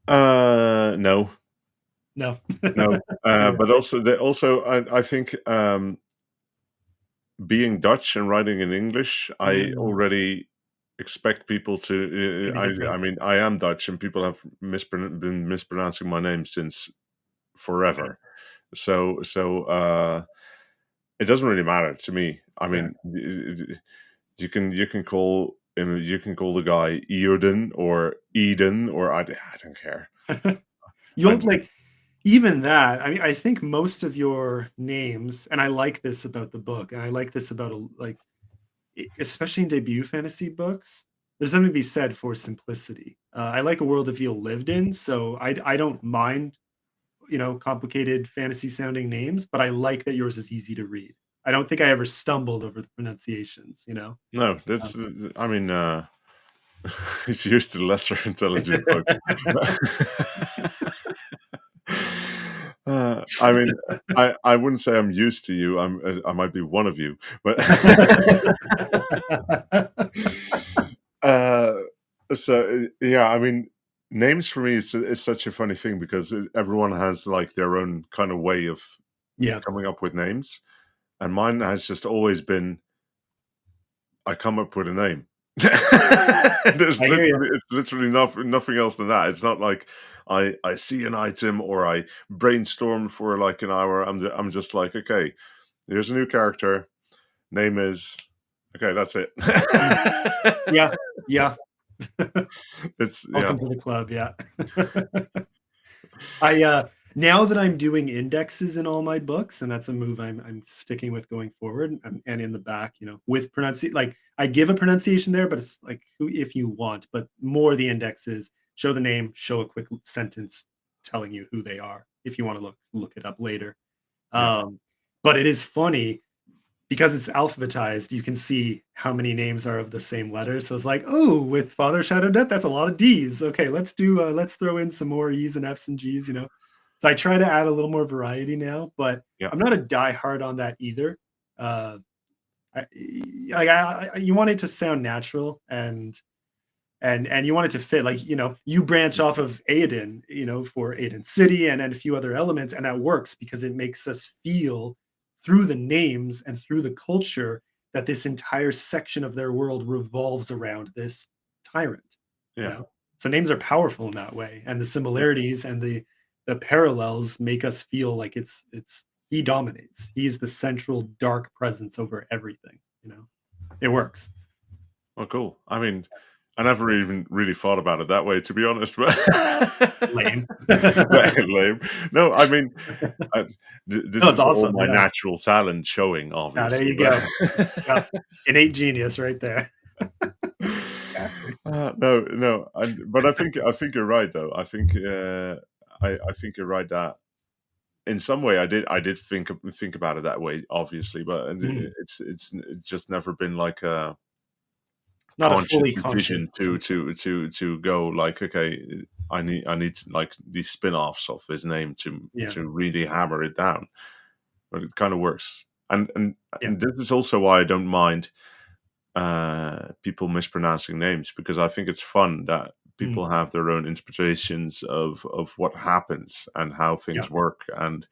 No, No. no. That's fair. But also, I think being Dutch and writing in English, I Mm. already expect people It's to. gonna be I different. mean, I am Dutch, and people have been mispronouncing my name since Yeah, forever. So it doesn't really matter to me. I fair. mean, you can call the guy Eoden or Eden, or I don't care. I You'll like even that, I mean, I think most of your names and I like this about the book, and I like this about like especially in debut fantasy books, there's something to be said for simplicity. I like a world of feel lived in, so I don't mind, complicated fantasy sounding names, but I like that yours is easy to read. I don't think I ever stumbled over the pronunciations. No, Uh, that's. I mean, he's used to lesser intelligent folks. I mean, I wouldn't say I'm used to you. I might be one of you, but uh, yeah. I mean, names for me is such a funny thing because everyone has like their own kind of way of Yeah, coming up with names, and mine has just always been I come up with a name. I hear you. It's literally nothing else than that. It's not like I see an item or I brainstorm for like an hour. I'm just like, okay, here's a new character. Name is okay. That's it. Mm, yeah, yeah. It's yeah, Welcome to the club, yeah. I now that I'm doing indexes in all my books, and that's a move I'm sticking with going forward, and in the back, with pronunciation. Like I give a pronunciation there, but it's like who if you want, but more the indexes show the name, show a quick sentence telling you who they are if you want to look it up later. yeah. Um, but it is funny because it's alphabetized, you can see how many names are of the same letter. So it's like, oh, with Father Shadow Death, that's a lot of D's. Okay, let's throw in some more E's and F's and G's. So I try to add a little more variety now, but Yeah. I'm not a diehard on that either. Uh, you want it to sound natural and you want it to fit. Like you branch off of Aiden, for Aiden City and a few other elements, and that works because it makes us feel through the names and through the culture that this entire section of their world revolves around this tyrant. You Yeah. know, so names are powerful in that way, and the similarities and the parallels make us feel like it's he dominates. He's the central dark presence over everything. It works. Oh, cool. I mean, I never even really thought about it that way, to be honest. But Lame. lame. No, I mean, I, this No, it's is all awesome. my Yeah. natural talent showing, Yeah, there obviously. you go. Yeah. Innate genius right there. Exactly. No, no, but I think you're right though. I think you're right that in some way I did think about it that way, obviously, but Mm. it's just never been like a Not a conscious fully conscious decision to decision. go like, okay, I need like these spin-offs of his name Yeah. to really hammer it down. But it kind of works, Yeah. and this is also why I don't mind people mispronouncing names, because I think it's fun that Mm. people have their own interpretations of what happens and how Yeah. things work, and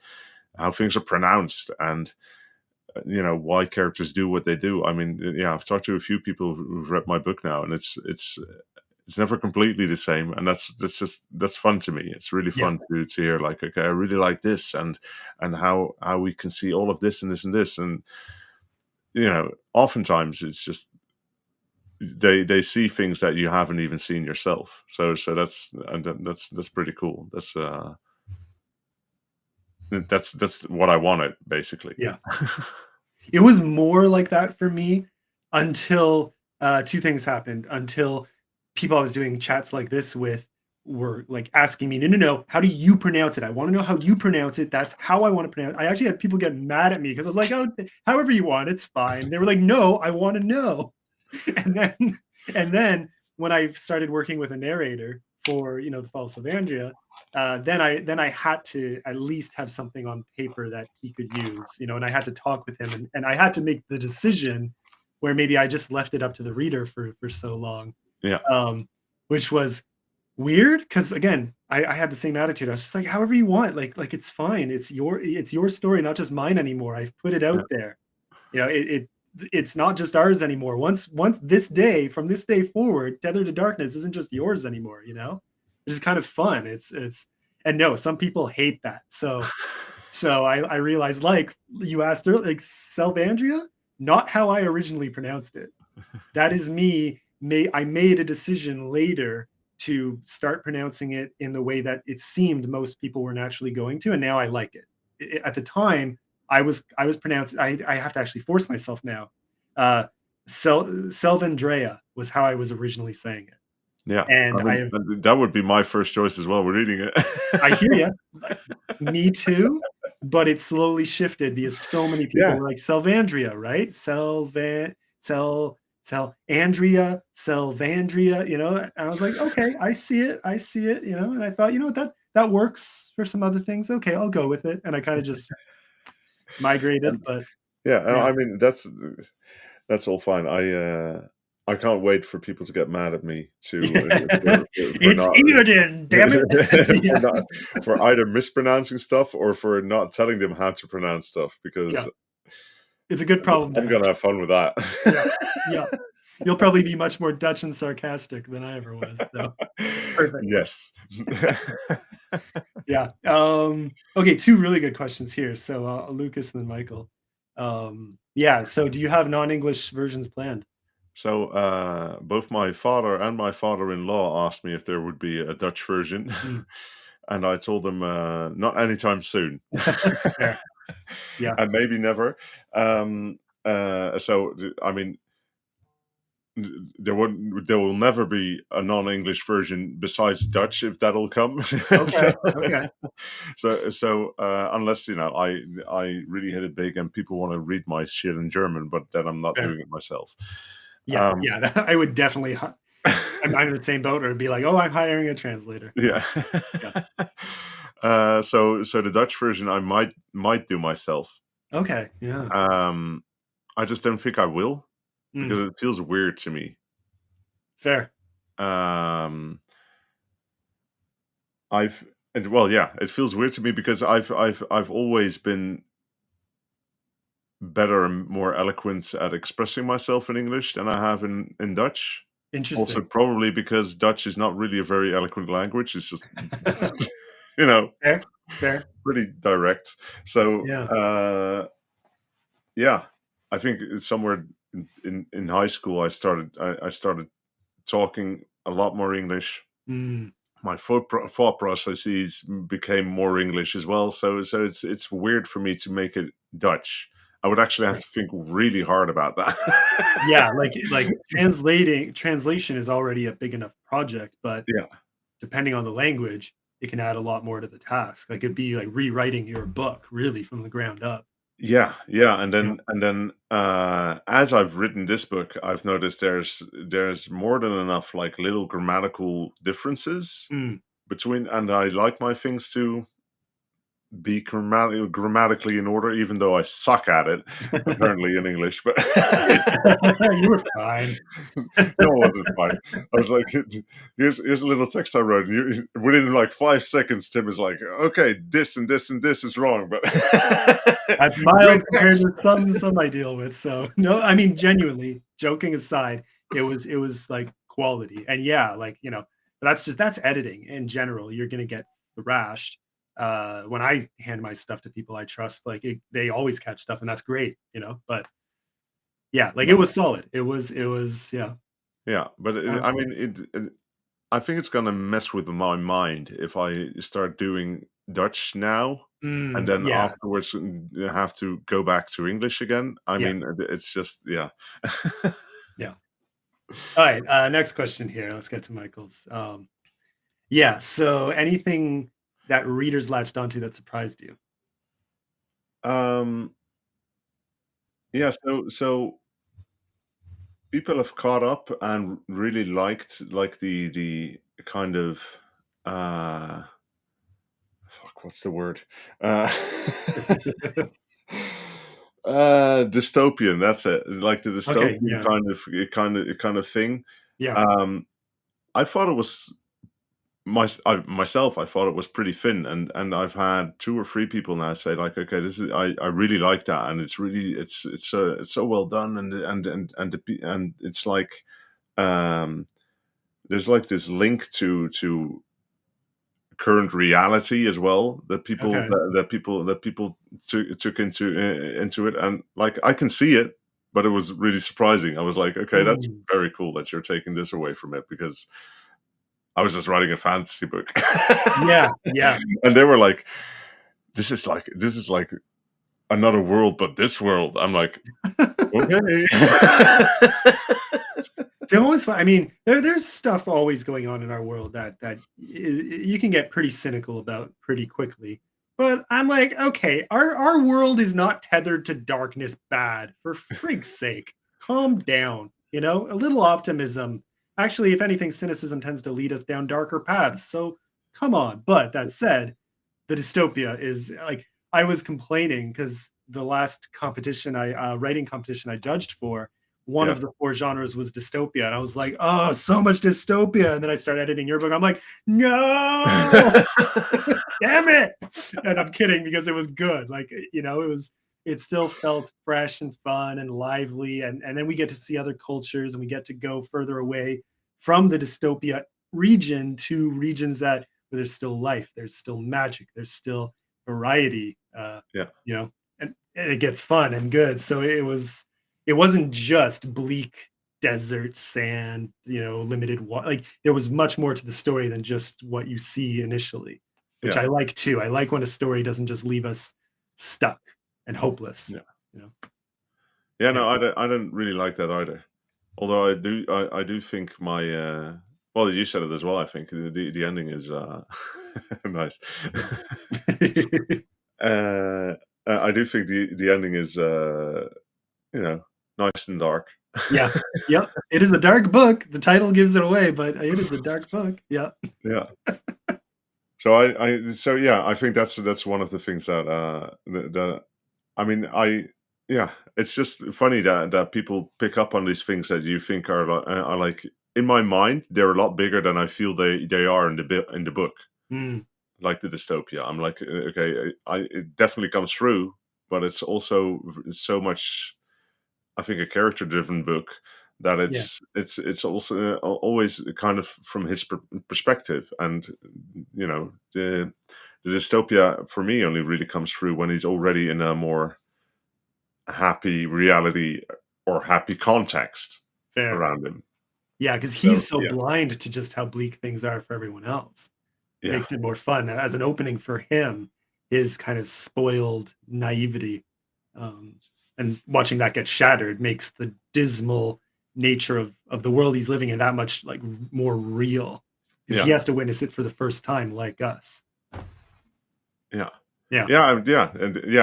how things are pronounced, and why characters do what they do. I mean, yeah, I've talked to a few people who've read my book now, and it's never completely the same, and that's fun to me. It's really Yeah. fun to hear, like, okay, I really like this, and how we can see all of this and this and this, and oftentimes it's just they see things that you haven't even seen yourself. So that's pretty cool. That's what I wanted, basically. Yeah. It was more like that for me until two things happened. Until people I was doing chats like this with were like asking me, no, no, no, how do you pronounce it? I want to know how you pronounce it. That's how I want to pronounce it. I actually had people get mad at me because I was like, oh, however you want, it's fine. They were like, no, I want to know. And then when I started working with a narrator for the Fall of Sylvandria, then I had to at least have something on paper that he could use, and I had to talk with him, and I had to make the decision where maybe I just left it up to the reader for so long, Yeah. which was weird because again, I had the same attitude. I was just like, however you want, like it's fine. It's your story, not just mine anymore. I've put it out there. It's not just ours anymore. Once this day, from this day forward, Tethered to Darkness isn't just yours anymore, which is kind of fun. And no, some people hate that. So I realized, like you asked earlier, like Selvandria, not how I originally pronounced it. That is me. I made a decision later to start pronouncing it in the way that it seemed most people were naturally going to, and now I like it. At the time, I was pronounced. I have to actually force myself now. Selvandrea was how I was originally saying it. Yeah, And that would be my first choice as well. We're reading it. I hear you. Me too. But it slowly shifted because so many people were like Selvandria, right? Andrea, Selvandria, and I was like, okay, I see it, and I thought, that works for some other things. Okay, I'll go with it, and I kind of just migrated. But yeah, I mean that's all fine. I can't wait for people to get mad at me it's Eden, damn it. for either mispronouncing stuff or for not telling them how to pronounce stuff, because it's a good problem. I'm gonna have fun with that. Yeah. You'll probably be much more Dutch and sarcastic than I ever was. So perfect. Yes. Yeah. Okay, two really good questions here. So Lucas and then Michael. Yeah. So do you have non-English versions planned? So both my father and my father-in-law asked me if there would be a Dutch version, and I told them not anytime soon. Yeah, and maybe never. So I mean, there will never be a non-English version besides Dutch, if that'll come. Okay. So unless I really hit it big and people want to read my shit in German, but then I'm not doing it myself. Yeah, I would definitely. I'm in the same boat, or be like, oh, I'm hiring a translator. Yeah. So the Dutch version I might do myself. Okay. Yeah. I just don't think I will, because it feels weird to me. Fair. It feels weird to me because I've always been better and more eloquent at expressing myself in English than I have in Dutch. Interesting. Also, probably because Dutch is not really a very eloquent language. It's just, fair, pretty direct. So, I think somewhere in high school I started talking a lot more English. My thought processes became more English as well. So it's weird for me to make it Dutch. I would actually have to think really hard about that. Yeah, like translation is already a big enough project, but depending on the language, it can add a lot more to the task. Like it'd be like rewriting your book really from the ground up. Yeah, and then as I've written this book, I've noticed there's more than enough like little grammatical differences between, and I like my things to be grammatically in order, even though I suck at it, apparently in English. But You were fine. no, it wasn't fine. I was like, here's a little text I wrote. And within like 5 seconds, Tim is like, okay, this and this and this is wrong, but That's great mild compared text. to some I deal with. So no, I mean, genuinely, joking aside, it was like quality. And yeah, like, that's editing in general. You're gonna get thrashed. When I hand my stuff to people I trust, like they always catch stuff, and that's great, But yeah, like it No, was solid. It was yeah. yeah, but Um, I mean, I think it's gonna mess with my mind if I start doing Dutch now, and then yeah, afterwards have to go back to English again. I yeah, mean, it's just yeah. yeah. All right, next question here. Let's get to Michael's. Yeah, so anything that readers latched onto that surprised you? um, yeah. So people have caught up and really liked like the kind of uh fuck, what's the word? Uh, dystopian. That's it. Like the Okay, dystopian yeah, kind of thing. yeah, Um, I thought it was myself. I thought it was pretty thin, and I've had 2 or 3 people now say like, okay, this is I really like that, and it's really it's so well done, and it's like um, there's like this link to current reality as well that okay. people took into it, and like I can see it, but it was really surprising. I was like, okay, that's Mm, very cool that you're taking this away from it, because I was just writing a fantasy book. yeah, yeah. And they were like, this is like another world, but this world. I'm like, okay. It's always fun. I mean, there's stuff always going on in our world that you can get pretty cynical about pretty quickly. But I'm like, okay, our world is not tethered to darkness bad. For frig's sake, calm down. A little optimism. Actually, if anything, cynicism tends to lead us down darker paths. So come on. But that said, the dystopia is like I was complaining because the last competition writing competition I judged for, one Yeah. of the 4 genres was dystopia, and I was like, oh, so much dystopia. And then I started editing your book. I'm like, no, damn it. And I'm kidding because it was good. Like, it still felt fresh and fun and lively. And then we get to see other cultures and we get to go further away from the dystopia region to regions where there's still life, there's still magic, there's still variety, Yeah. and it gets fun and good. So it wasn't just bleak desert sand, limited water. Like there was much more to the story than just what you see initially, which Yeah. I like too. I like when a story doesn't just leave us stuck and hopeless. Yeah. You know, Yeah, yeah. no, I don't really like that either. Although I do think my well, you said it as well. I think the ending is nice. Yeah. uh, I do think the ending is you know nice and dark. Yeah. Yep. It is a dark book. The title gives it away, but it is a dark book. Yeah. Yeah. So so yeah, I think that's one of the things that that I mean yeah, it's just funny that people pick up on these things that you think are like, in my mind they're a lot bigger than I feel they are in in the book, Mm, like the dystopia. I'm like, okay, it definitely comes through, but it's also so much, I think, a character driven book, that yeah. it's also always kind of from his perspective, and the dystopia for me only really comes through when he's already in a more happy reality or happy context Fair. around him. Yeah, because So he's so yeah, blind to just how bleak things are for everyone else. It yeah, makes it more fun as an opening for him, his kind of spoiled naivety. Um, and watching that get shattered makes the dismal nature of the world he's living in that much like more real because he yeah, has to witness it for the first time, like us. yeah. Yeah.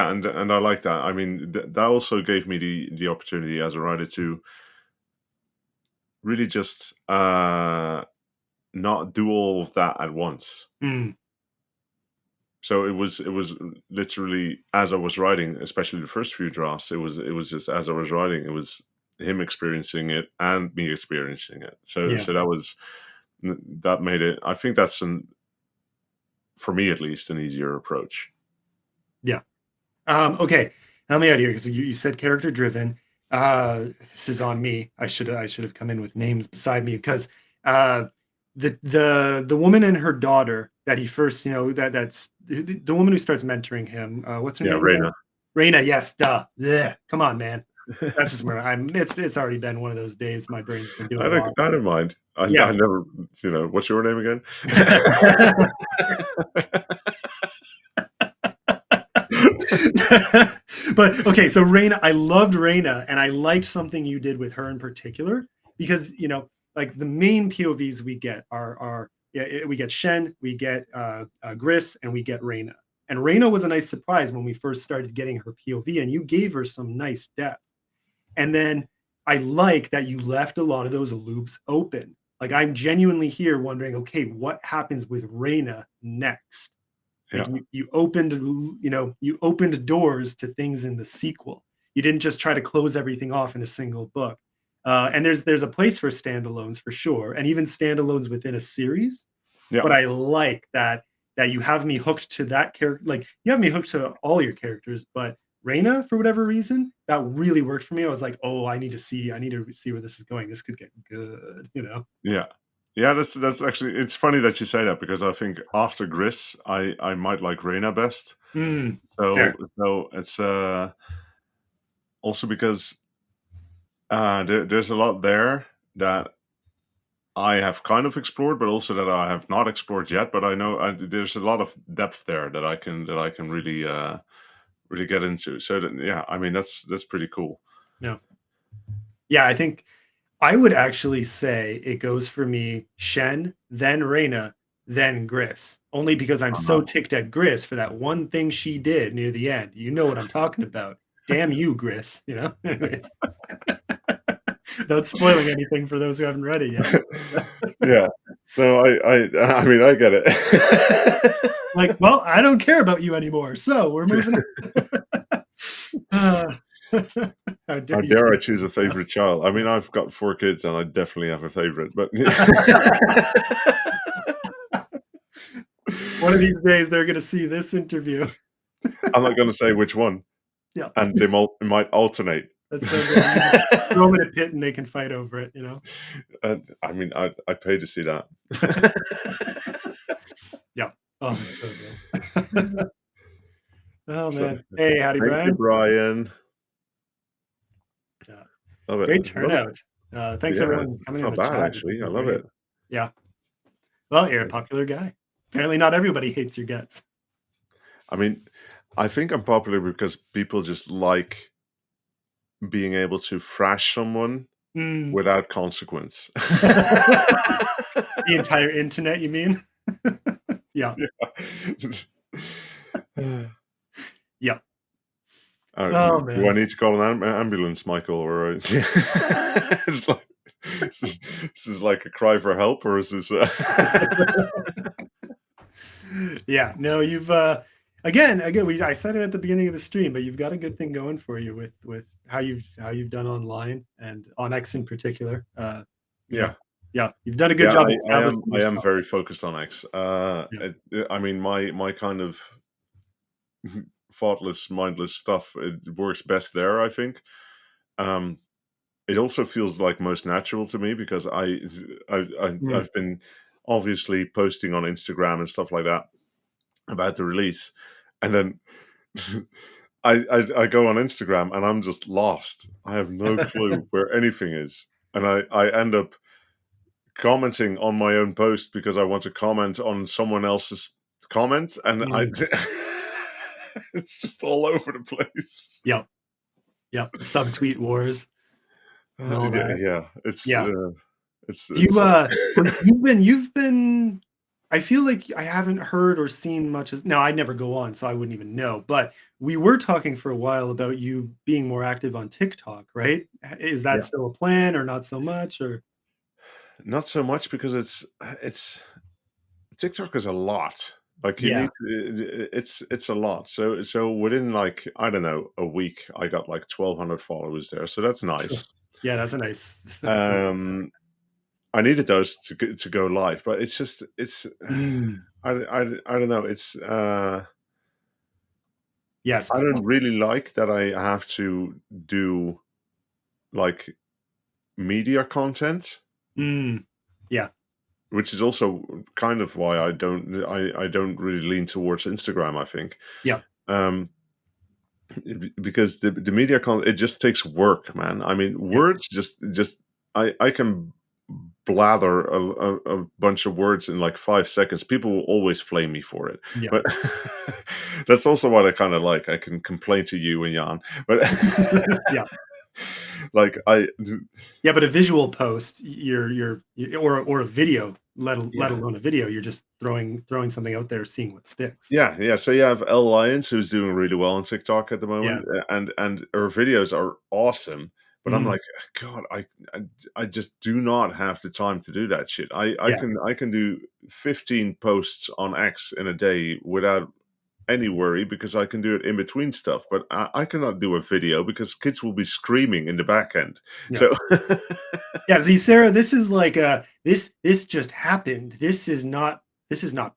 And I like that. I mean, that also gave me the opportunity as a writer to really just not do all of that at once. Mm, So it was literally as I was writing, especially the first few drafts. It was just as I was writing, it was him experiencing it and me experiencing it. So Yeah. so that made it. I think that's for me at least an easier approach. Yeah. Okay, help me out here because you said character driven. This is on me. I should have come in with names beside me because uh, the woman and her daughter that he first, that's the woman who starts mentoring him. What's her Yeah, name again? Reina. Raina. Yes, duh. Yeah, come on, man. That's just where I'm. It's already been one of those days. My brain's been doing I a don't lot. I don't mind. I Yes. never, what's your name again? But okay, so Reina, I loved Reina, and I liked something you did with her in particular because like the main POVs we get are yeah, we get Shen, we get Gris, and we get Reina. And Reina was a nice surprise when we first started getting her POV, and you gave her some nice depth. And then I like that you left a lot of those loops open. Like I'm genuinely here wondering, okay, what happens with Reina next? Like Yeah. you opened doors to things in the sequel. You didn't just try to close everything off in a single book. And there's a place for standalones for sure, and even standalones within a series. Yeah. But I like that you have me hooked to that character. Like you have me hooked to all your characters, but Reina, for whatever reason, that really worked for me. I was like, oh, I need to see where this is going. This could get good. Yeah. Yeah, that's actually, it's funny that you say that because I think after Gris, I might like Reina best. So Fair. so it's also because there's a lot there that I have kind of explored, but also that I have not explored yet. But I know there's a lot of depth there that I can really get into. So that, yeah, I mean that's pretty cool. No. Yeah, I think I would actually say it goes for me Shen, then Reina, then Gris. Only because I'm so Uh, ticked at Gris for that one thing she did near the end. You know what I'm talking about. Damn you, Gris. Anyways, without spoiling anything for those who haven't read it yet. yeah. No, I mean I get it. Like, well, I don't care about you anymore, so we're moving on. Uh, how How dare you dare I take choose a me now? favorite child? I mean, I've got 4 kids, and I definitely have a favorite. But One of these days, they're going to see this interview. I'm not going to say which one, Yeah, and they might alternate. that's so good. You just throw them in a pit and they can fight over it. I mean, I pay to see that. Yeah. Oh, so good. Oh, So, man. Hey, howdy, thank you, Brian. Brian. Yeah. Love it. Great Love it. turnout. Thanks, Yeah, everyone, it's coming in not the bad chat. This has actually. I been love great. it. Yeah. Well, you're a popular guy. Apparently, not everybody hates your guts. I mean, I think I'm popular because people just like being able to thrash someone Mm. without consequence. The entire internet, you mean? Yeah. Yeah. Yeah. Do Oh, I man. need to call an ambulance, Michael? Or it's like this is like a cry for help, or is this? Yeah. No, you've again, I said it at the beginning of the stream, but you've got a good thing going for you with how you've done online and on X in particular. Yeah, Yeah, you've done a good yeah. job I establishing am I am yourself. very focused on X. Yeah. I mean, my kind of thoughtless, mindless stuff. It works best there, I think. Um, it also feels like most natural to me because Mm. I've been obviously posting on Instagram and stuff like that about the release, and then I go on Instagram and I'm just lost. I have no clue where anything is, and I end up commenting on my own post because I want to comment on someone else's comment, and I Mm. it's just all over the place. Yep. Yep. Subtweet wars and all Yeah, that. yeah, it's Yeah. it's You it's you've been I feel like I haven't heard or seen much as no, I never go on, so I wouldn't even know. But we were talking for a while about you being more active on TikTok, right? Is that yeah, still a plan or not so much or not so much because it's TikTok is a lot. Like you Yeah. need it's a lot. So within like, I don't know, a week, I got like 1,200 followers there. So that's nice. Yeah, that's a nice. That's a nice Um, I needed those to go live, but it's just it's Mm, I don't know. It's yes. I don't really like that I have to do like media content, Mm, yeah. which is also kind of why I don't really lean towards Instagram, I think. Yeah. Um, because the media content, it just takes work, man. I mean, Yeah. words just I can blather a bunch of words in like 5 seconds. People will always flame me for it, Yeah. but that's also what I kind of like. I can complain to you and Jan, but Yeah. like Yeah, but a visual post, or a video, let yeah. alone a video, you're just throwing something out there, seeing what sticks. Yeah, yeah. So you have L Lyons, who's doing really well on TikTok at the Yeah. moment, and her videos are awesome. But I'm Mhm. like, God, I I just do not have the time to do that shit. Yeah. I can do 15 posts on X in a day without any worry because I can do it in between stuff. But I cannot do a video because kids will be screaming in the back end. Yeah. So Yeah, see, Sarah, this is like this just happened. This is not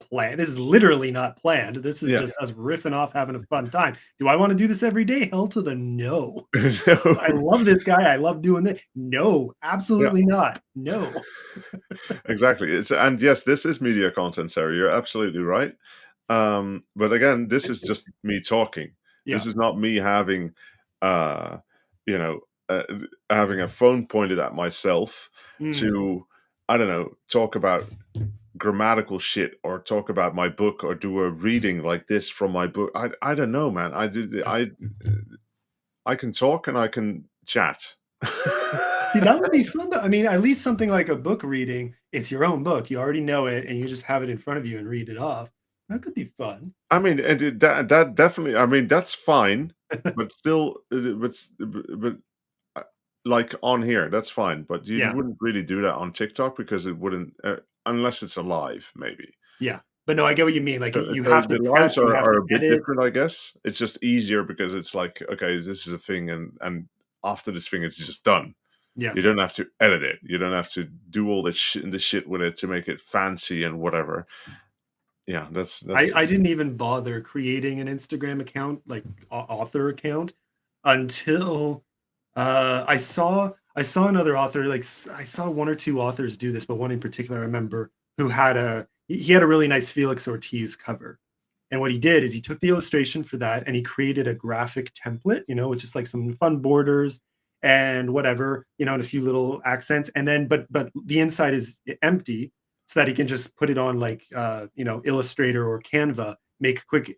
planned. This is literally not planned. This is yeah. just us riffing off, having a fun time. Do I want to do this every day? Hell to the no. I No. love this guy. I love doing this. No, Yeah. absolutely not. No. Exactly. And yes, this is media content, Sarah. You're absolutely right. But again, this is just me talking. Yeah. This is not me having, uh, you know, uh, having a phone pointed at myself Mm, to, I don't know, talk about grammatical shit or talk about my book or do a reading like this from my book. I don't know, man. yeah. I can talk and I can chat. See, that would be fun though. I mean, at least something like a book reading, it's your own book. You already know it and you just have it in front of you and read it off. That could be fun. I mean, that definitely. I mean, that's fine, but still, but like on here, that's fine. But you Yeah. wouldn't really do that on TikTok because it wouldn't, unless it's a live, maybe. Yeah. But no, I get what you mean. Like you So have to the prep, lives you have to are a bit edit. different, I guess. It's just easier because it's like, okay, this is a thing, and after this thing, it's just done. Yeah. You don't have to edit it. You don't have to do all the shit with it to make it fancy and whatever. Yeah, that's I didn't even bother creating an Instagram account, like author account, until I saw another author. Like I saw one or two authors do this, but one in particular I remember who had he had a really nice Felix Ortiz cover. And what he did is he took the illustration for that and he created a graphic template, with just like some fun borders and whatever, and a few little accents. And then, but the inside is empty, so that he can just put it on like Illustrator or Canva, make quick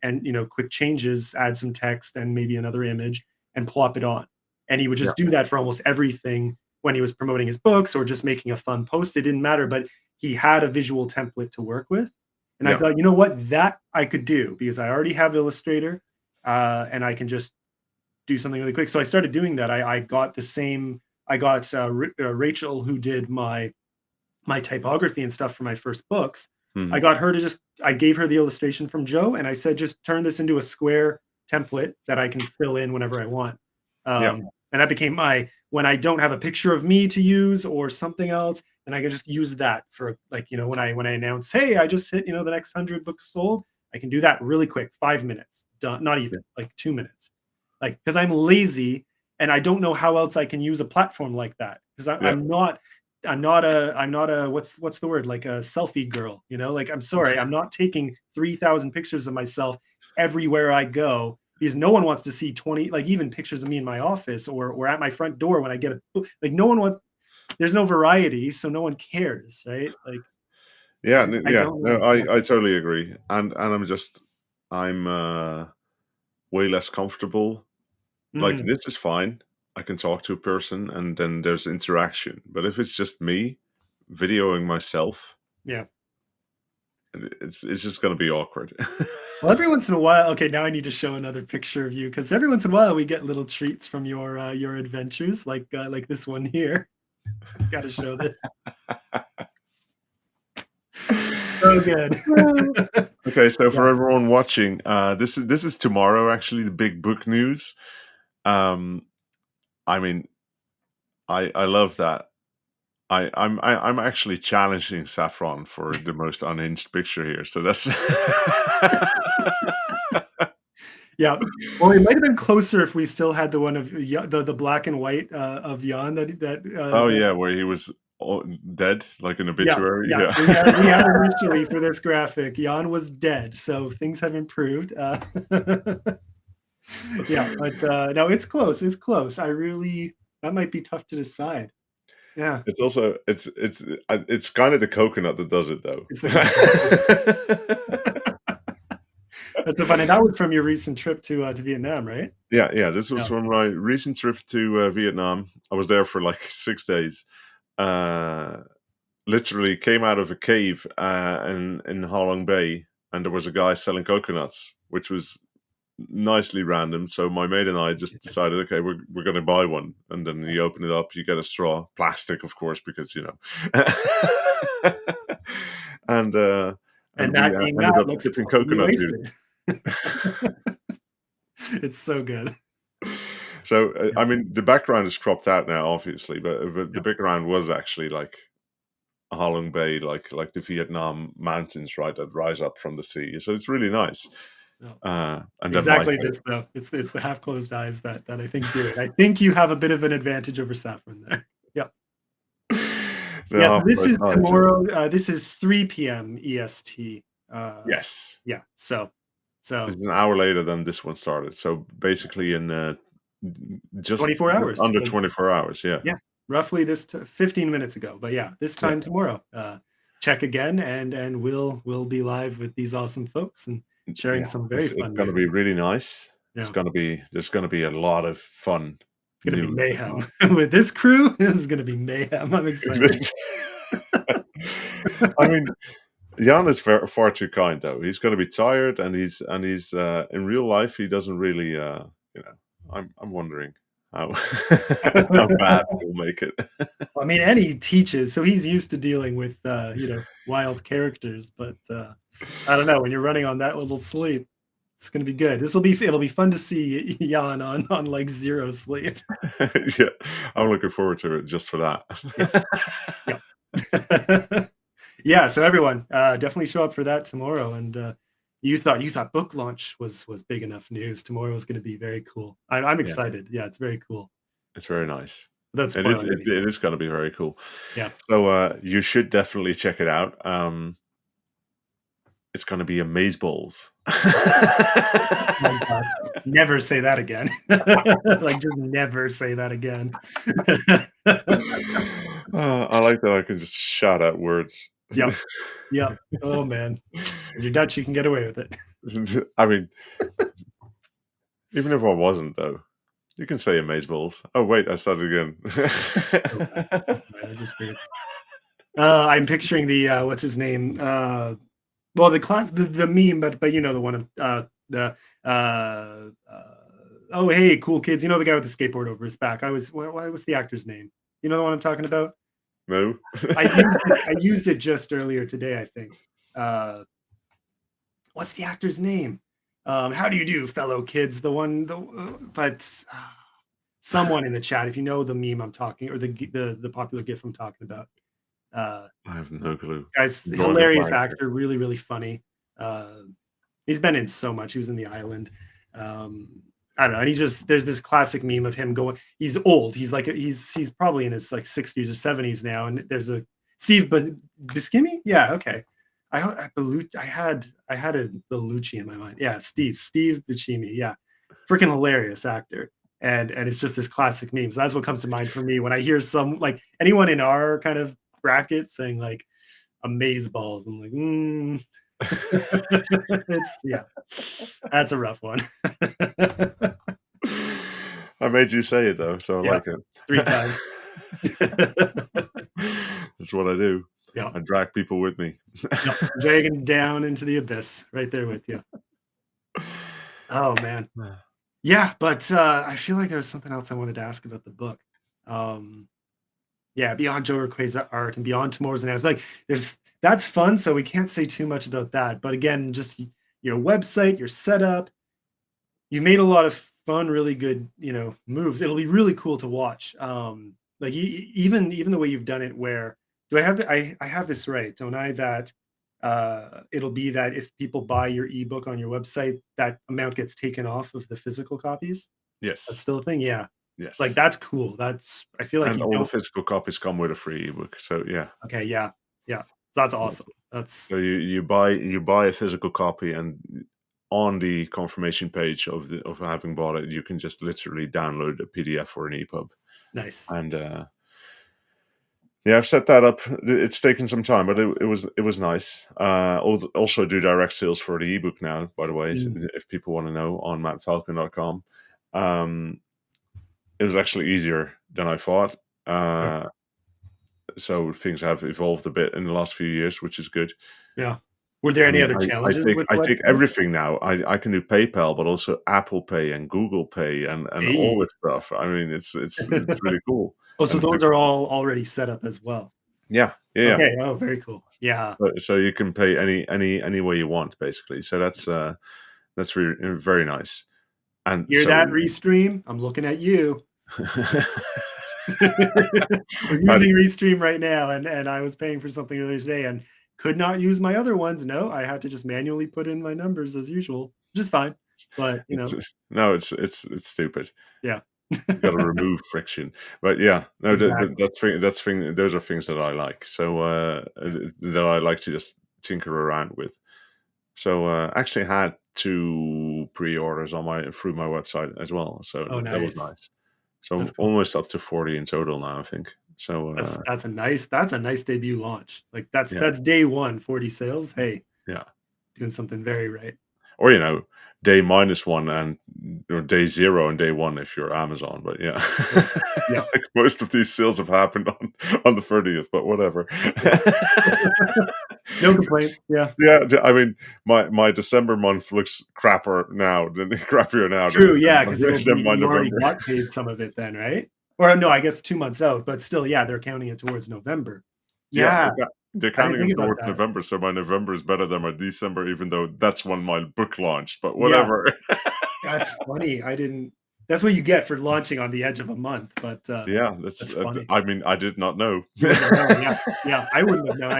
changes, add some text and maybe another image, and plop it on. And he would yeah, just do that for almost everything when he was promoting his books or just making a fun post. It didn't matter, but he had a visual template to work with. And I yeah, thought, you know what, that I could do because I already have Illustrator, and I can just do something really quick. So I started doing that. I got the same. I got Rachel, who did my typography and stuff for my first books. I mhm, got her to I gave her the illustration from Joe, and I said, just turn this into a square template that I can fill in whenever I want. yeah, And that became when I don't have a picture of me to use or something else, then I can just use that for like, when I announce, hey, I just hit, the next 100 books sold. I can do that really quick, 5 minutes, done, not even yeah, like 2 minutes. Like, because I'm lazy and I don't know how else I can use a platform like that. Because yeah. I'm not a what's the word, like a selfie girl, like I'm sorry, I'm not taking 3,000 pictures of myself everywhere I go because no one wants to see 20, like even pictures of me in my office or at my front door when I get a like no one wants, there's no variety, so no one cares, right? Like Yeah, I yeah. don't No, know. Yeah. I totally agree, and I'm way less comfortable. Like Mhm. this is fine. I can talk to a person, and then there's interaction. But if it's just me videoing myself, Yeah. it's just gonna be awkward. Well, every once in a while, okay, now I need to show another picture of you because every once in a while we get little treats from your adventures, like this one here. Got to show this. So good. Okay, Okay, so Yeah. for everyone watching, this is tomorrow. Actually, the big book news. Um, I mean, I love that. I'm actually challenging Saffron for the most unhinged picture here. So that's Yeah. Well, it might have been closer if we still had the one of the black and white of Jan oh that yeah, where he was dead, like an yeah, obituary. yeah. Yeah. We had initially for this graphic, Jan was dead, so things have improved. Yeah, but no, it's close. It's close. I really that might be tough to decide. Yeah, It's also it's kind of the coconut that does it though. it's the that's so funny. That was from your recent trip to Vietnam, right? Yeah, yeah. This was Yeah. from my recent trip to Vietnam. I was there for like 6 days. Uh, Literally came out of a cave in Ha Long Bay, and there was a guy selling coconuts, which was nicely random. So my mate and I just decided, okay, we're going to buy one, and then you open it up, you get a straw, plastic, of course, because and And we that being ended that up looks sipping totally coconut juice. wasted. It's so good. So Yeah, I mean, the background is cropped out now, obviously, but the yeah. background was actually like Ha Long Bay, like the Vietnam mountains, right, that rise up from the sea. So it's really nice. No. And then my Exactly this though. It's the half closed eyes that I think do it. I think you have a bit of an advantage over Saffron there. Yep. the Yeah, so half this price is knowledge. tomorrow. This is 3 p.m. EST. Yes, Yeah. So it's an hour later than this one started. So basically, in just 24 hours. under 24 hours. Yeah, Yeah, roughly 15 minutes ago. But yeah, this yeah, time tomorrow. Check again, and we'll be live with these awesome folks and sharing yeah. some very It's fun going to news. be really nice. Yeah, There's going to be a lot of fun it's gonna be news. mayhem with this crew. This is gonna be mayhem. I'm excited. I mean, Jan is far too kind, though. He's going to be tired, and he's in real life he doesn't really. I'm wondering how how bad he'll make it. I mean, and he teaches, so he's used to dealing with wild characters. But I don't know when you're running on that little sleep, it's gonna be good. It'll be fun to see Jan on like zero sleep. Yeah, I'm looking forward to it just for Yeah, that. yeah, yeah. So everyone, definitely show up for that tomorrow. And you thought book launch was big enough news. Tomorrow is going to be very cool. I'm Yeah, excited. Yeah, it's very cool. it's very nice. Without It is. spoiling anything. It is going to be very cool. Yeah. So you should definitely check it out. It's going to be amazeballs. My God. Never say that again. Like, just never say that again. I like that I can just shout out words. Yep. Yep. Oh, man. When you're Dutch, you can get away with it. I mean, even if I wasn't, though, you can say amazeballs. Oh, wait, I started again. So bad. I just figured. I'm picturing the, what's his name? Well, the meme, but you know the one, the, oh, hey, cool kids. You know the guy with the skateboard over his back. What's the actor's name? You know the one I'm talking about? No. I used it just earlier today, I think. Uh, what's the actor's name? How do you do, fellow kids? But someone in the chat, if you know the meme I'm talking, or the popular GIF I'm talking about. I have no clue. Guy's Drawing a hilarious blank. actor, really, really funny. He's been in so much. He was in The Island. I don't know. And there's this classic meme of him going. He's old. He's probably in his like 60s or 70s now. And there's a Steve Buscemi. Yeah, okay. I had a Bellucci in my mind. Yeah, Steve Buscemi. Yeah, freaking hilarious actor. And it's just this classic meme. So that's what comes to mind for me when I hear some like anyone in our kind of bracket saying like amaze balls. I'm like, yeah, that's a rough one. I made you say it though, so I Yeah, like it. 3 times. That's what I do. Yeah, I drag people with me. yeah, dragging down into the abyss, right there with you. Oh man, yeah, but I feel like there was something else I wanted to ask about the book. Um, Yeah, beyond Joe Rquaza art and beyond Tomorrow's and like that's fun. So we can't say too much about that. But again, just your website, your setup, you made a lot of fun, really good, moves. It'll be really cool to watch. Like even the way you've done it, where do I have I have this right, don't I? That it'll be that if people buy your ebook on your website, that amount gets taken off of the physical copies. That's Yes, still a thing. Yeah. Like yes, that's cool. I feel like and you all the don't. physical copies come with a free ebook. So yeah, Okay. Yeah. Yeah. So that's yes. awesome. That's So you buy a physical copy, and on the confirmation page of having bought it, you can just literally download a PDF or an EPUB. nice. And yeah, I've set that up. It's taken some time, but it was nice. Also do direct sales for the ebook now, by the way, Mm, if people want to know, on mattfalcon.com. Um, it was actually easier than I thought. yeah. Uh, so things have evolved a bit in the last few years, which is good. Yeah. Were there I any mean, other I challenges take with I the take website? everything now. I can do PayPal, but also Apple Pay and Google Pay and all Hey. this stuff. I mean, it's really cool. Oh, so And those are all already set up as well. yeah, yeah, yeah. Okay. Oh, very cool. Yeah. So you can pay any way you want, basically. So Nice. that's really very nice. And Hear so that, Restream? I'm looking at you. We're and using Restream right now, and I was paying for something earlier today and could not use my other ones. No, I had to just manually put in my numbers as usual, which is fine. But no, it's stupid. yeah, You got to remove friction. But yeah, no, exactly. those are things that I like. So that I like to just tinker around with. So actually had 2 pre-orders on my through my website as well. So Oh, that was nice. nice. So That's cool. almost up to 40 in total now, I think. So That's a nice debut launch. Like yeah, that's day one, 40 sales. Hey, yeah. doing something very right. Or day -1 and day 0 and day 1 if you're Amazon. But yeah, Yeah. Yeah. like most of these sales have happened on the 30th. But whatever. Yeah. No complaints. Yeah. Yeah, I mean, my December month looks crappier now than crappier now True, than yeah, because it'll be than my you already November. got paid some of it then, right? Or no, I guess 2 months out, but still, yeah, they're counting it towards November. Yeah, Yeah, they're I didn't counting think them about towards that. November, so my November is better than my December, even though that's when my book launched. But Yeah, whatever. that's funny. I didn't That's what you get for launching on the edge of a month, but, Yeah, that's funny. I mean, I did not know. You wouldn't have known, yeah. Yeah, I wouldn't have known.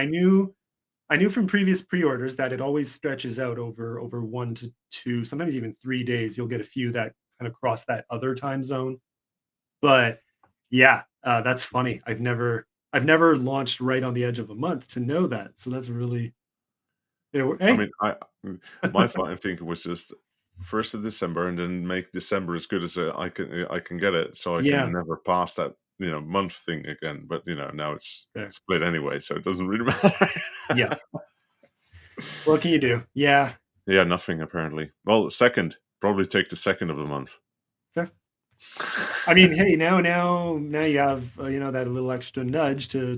I knew from previous pre-orders that it always stretches out over 1 to 2, sometimes even 3 days. You'll get a few that kinda cross that other time zone. But yeah, that's funny. I've never launched right on the edge of a month to know that. So that's really I hey. mean, my fine thinking was just 1st of December, and then make December as good as I can get it, so I can Yeah, never pass that month thing again. But now it's fair. split anyway, so it doesn't really matter. Yeah. What can you do? Yeah, Yeah, nothing apparently. Well, second, probably take the second of the month. fair. I mean, hey, now you have, that little extra nudge to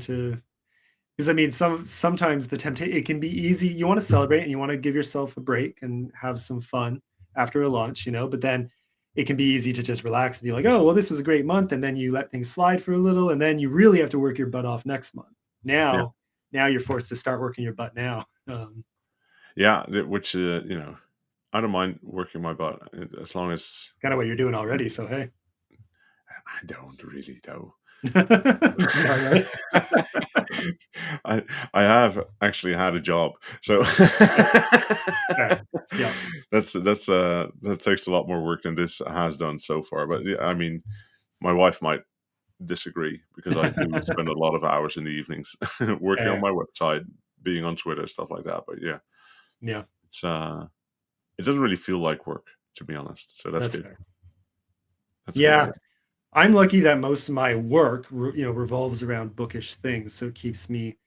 because I mean, sometimes the temptation it can be easy. You want to celebrate and you want to give yourself a break and have some fun after a launch, but then it can be easy to just relax and be like, oh, well, this was a great month, and then you let things slide for a little, and then you really have to work your butt off next month. Yeah, Now you're forced to start working your butt now. yeah, which I don't mind working my butt as long as Kind of what you're doing already. So hey, I don't really though. yeah, right. I I have actually had a job, so Yeah, fair. Yeah, that takes a lot more work than this has done so far. But yeah, I mean, my wife might disagree because I do spend a lot of hours in the evenings working on fair. my website, being on Twitter, stuff like that. But yeah, Yeah, it's it doesn't really feel like work, to be honest. So that's that's good. fair. That's a good Yeah, idea. I'm lucky that most of my work, revolves around bookish things, so it keeps me.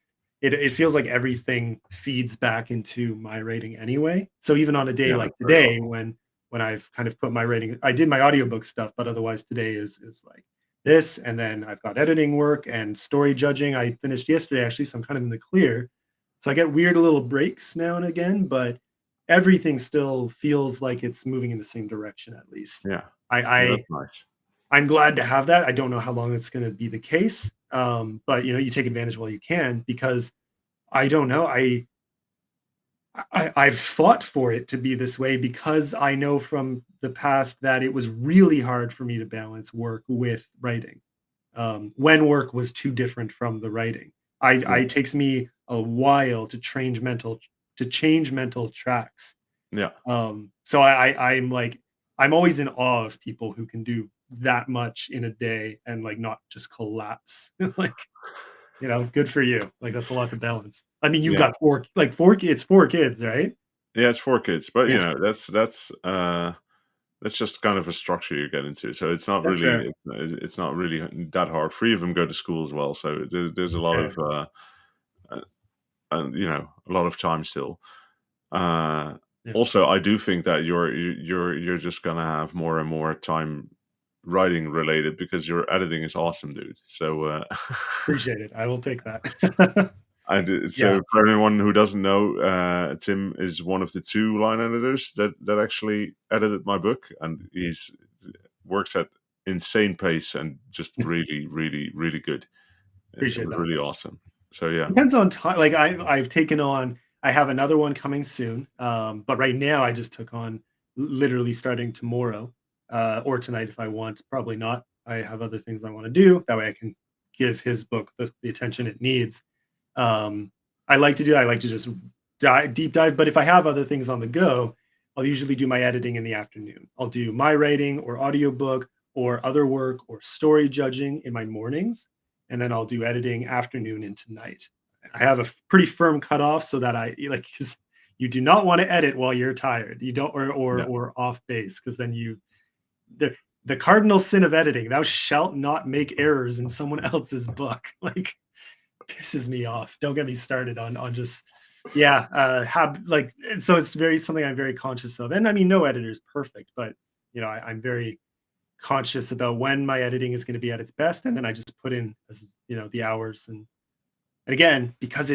It feels like everything feeds back into my rating anyway. So even on a day Yeah, like that's very today, awesome. when I've kind of put my rating, I did my audiobook stuff, but otherwise today is like this, and then I've got editing work and story judging. I finished yesterday actually, so I'm kind of in the clear. So I get weird little breaks now and again, but everything still feels like it's moving in the same direction at least. Yeah, I, no, I that's nice. I'm glad to have that. I don't know how long that's gonna be the case, But you take advantage while you can, because I don't know, I've fought for it to be this way, because I know from the past that it was really hard for me to balance work with writing, when work was too different from the writing. It takes me a while to change mental tracks. Yeah. So I'm like, I'm always in awe of people who can do that much in a day and like not just collapse. Like, good for you. Like, that's a lot to balance. I mean, you've Yeah. got four kids, right? Yeah, it's 4 kids, but, Yeah, that's just kind of a structure you get into, so it's not that's really fair. it's not really that hard. 3 of them go to school as well, so there's a lot of, Fair. uh, a lot of time still. Uh, Yeah. Also, I do think that you're just gonna have more and more time writing related because your editing is awesome, dude. So, Appreciate it. I will take that. Yeah. so for anyone who doesn't know, Tim is one of the 2 line editors that actually edited my book, and he's works at insane pace and just really, really, really good. It Appreciate was that. really awesome. So yeah, Depends on time. Like, I've taken on. I have another one coming soon. But right now I just took on, literally starting tomorrow, or tonight if I want. Probably not. I have other things I want to do. That way I can give his book the attention it needs. Um, I like to just deep dive. But if I have other things on the go, I'll usually do my editing in the afternoon. I'll do my writing or audiobook or other work or story judging in my mornings, and then I'll do editing afternoon into night. I have a pretty firm cutoff, so that I like, because you do not want to edit while you're tired. You don't, yeah, or off base, because then the the cardinal sin of editing, thou shalt not make errors in someone else's book. Like, pisses me off. Don't get me started on just, yeah, have like, so it's very something I'm very conscious of. And I mean, no editor is perfect, but I'm very conscious about when my editing is going to be at its best, and then I just put in, as the hours. And again, because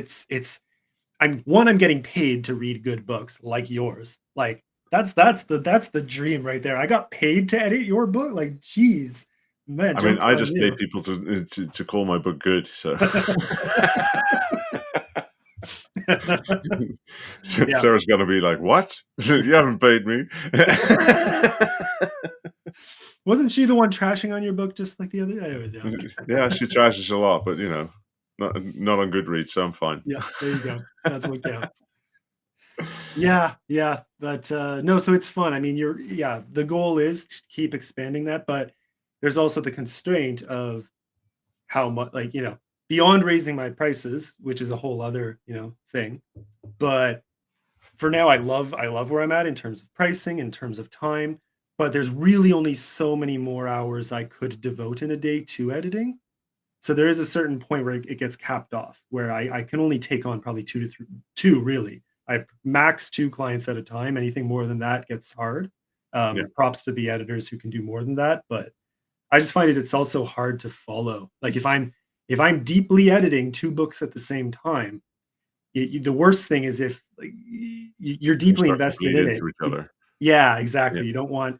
I'm getting paid to read good books like yours. Like, that's the dream right there. I got paid to edit your book. Like, geez, man, I mean, jokes I on just pay you. people to call my book good, so Yeah. Sarah's gonna be like, "What? You haven't paid me?" Wasn't she the one trashing on your book just like the other day? Yeah. Yeah, she trashes a lot, but, not on Goodreads, so I'm fine. Yeah, there you go. That's what counts. Yeah, yeah, but, no, so it's fun. I mean, yeah, the goal is to keep expanding that, but there's also the constraint of how much, like, beyond raising my prices, which is a whole other, thing. But for now, I love where I'm at in terms of pricing, in terms of time, but there's really only so many more hours I could devote in a day to editing. So there is a certain point where it gets capped off, where I can only take on probably two to three, two really. I max two clients at a time. Anything more than that gets hard. Yeah, Props to the editors who can do more than that, but I just find it's also hard to follow. Like, if I'm deeply editing two books at the same time, the worst thing is if, like, you're they deeply start to invested bleed in it. into each other. Yeah, Yeah, exactly. You don't want.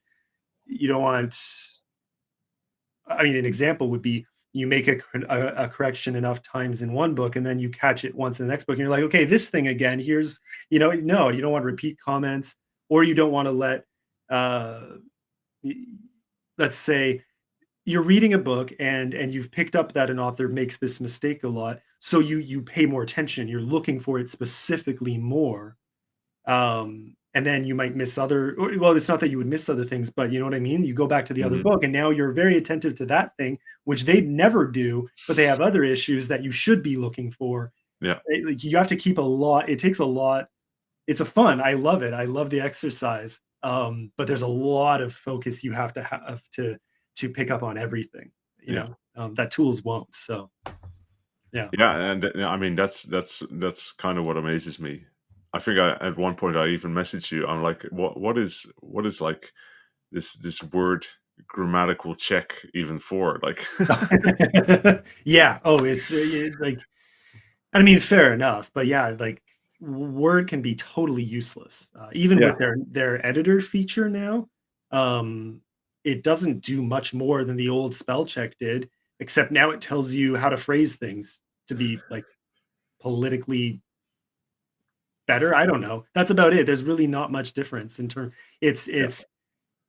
I mean, an example would be, you make a correction enough times in one book, and then you catch it once in the next book, and you're like, okay, this thing again. Here's, no, you don't want to repeat comments, or you don't want to let, uh, y- let's say you're reading a book, and you've picked up that an author makes this mistake a lot, so you pay more attention. You're looking for it specifically more, and then you might miss well, it's not that you would miss other things, but you know what I mean? You go back to the other mhm, book, and now you're very attentive to that thing, which they never do, but they have other issues that you should be looking for. yeah, Like, you have to keep a lot. It takes a lot. It's a fun. I love it. I love the exercise. But there's a lot of focus you have to have to pick up on everything, yeah. that tools won't. So yeah. Yeah, and I mean that's kind of what amazes me. I think at one point I even messaged you. I'm like, what is like this word grammatical check even for? Like, Yeah. Oh, like, I mean, fair enough, but yeah, like, Word can be totally useless. Even yeah, with their editor feature now, um, it doesn't do much more than the old spell check did. except now it tells you how to phrase things to be like politically better. I don't know. That's about it. There's really not much difference in terms. It's Yeah. it's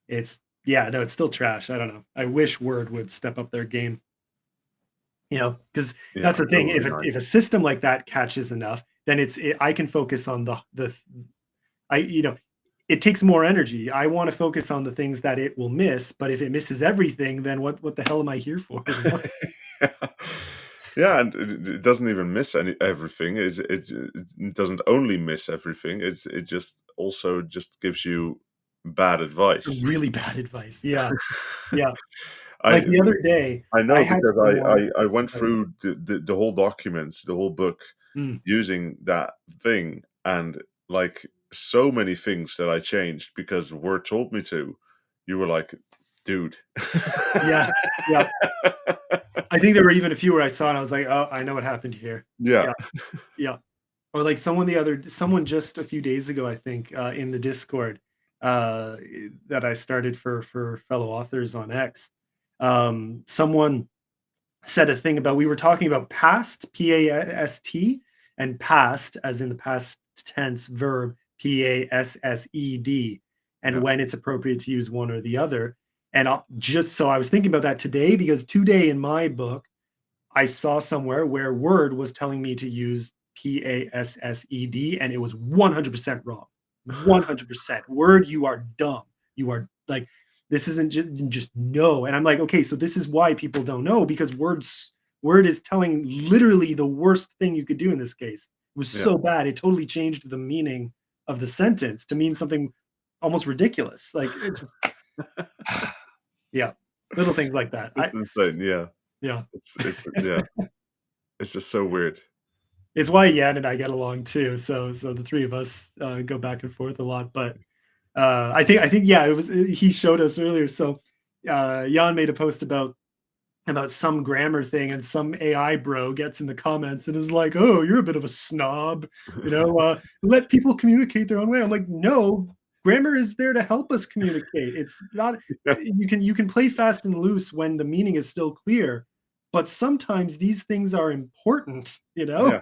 it's yeah, no, it's still trash. I don't know. I wish Word would step up their game. Because Yeah, that's the that thing. would be If nice. a system like that catches enough, then I can focus on the I it takes more energy. I want to focus on the things that it will miss, but if it misses everything, then what the hell am I here for? Yeah, and it doesn't even miss everything. It doesn't only miss everything. It just also just gives you bad advice. Really bad advice. Yeah, yeah. I Like the other day, I I know had because someone. I went Sorry. through the whole documents, the whole book, Mm. using that thing, and like so many things that I changed because Word told me to. You were like, dude. Yeah, yeah. I think there were even a few where I saw it, and I was like, "Oh, I know what happened here." Yeah. Yeah, yeah. Or like someone just a few days ago, I think, in the Discord, uh, that I started for fellow authors on X, someone said a thing about we were talking about past, P-A-S-T, and past as in the past tense verb, P-A-S-S-E-D, and Yeah. when it's appropriate to use one or the other. And just so I was thinking about that today because today in my book, I saw somewhere where Word was telling me to use P-A-S-S-E-D, and it was 100% wrong. 100%. Word, you are dumb. You are like, this isn't just no. And I'm like, okay, so this is why people don't know because Word is telling literally the worst thing you could do in this case. It was Yeah. so bad. It totally changed the meaning of the sentence to mean something almost ridiculous. Like it just, yeah, little things like that. It's insane, yeah. Yeah. It's yeah. It's just so weird. It's why Yan and I get along too. So the three of us go back and forth a lot. But I think yeah, it was he showed us earlier. So Jan made a post about some grammar thing, and some AI bro gets in the comments and is like, "Oh, you're a bit of a snob, let people communicate their own way." I'm like, "No, grammar is there to help us communicate. It's not Yeah, you can play fast and loose when the meaning is still clear, but sometimes these things are important, you yeah. know?"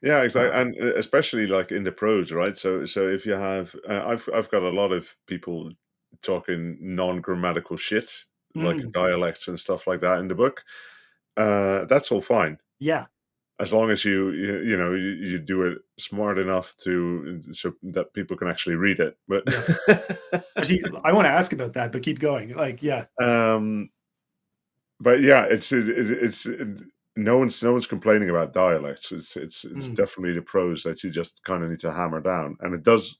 Yeah, exactly, and especially like in the prose, right? So if you have, I've got a lot of people talking non-grammatical shit, like Mm, dialects and stuff like that in the book. That's all fine yeah. as long as you do it smart enough to so that people can actually read it. But Yeah. Actually, I wanna ask about that, but keep going. Like, yeah. um, but yeah, no one's complaining about dialects. It's Mm, definitely the prose that you just kind of need to hammer down, and it does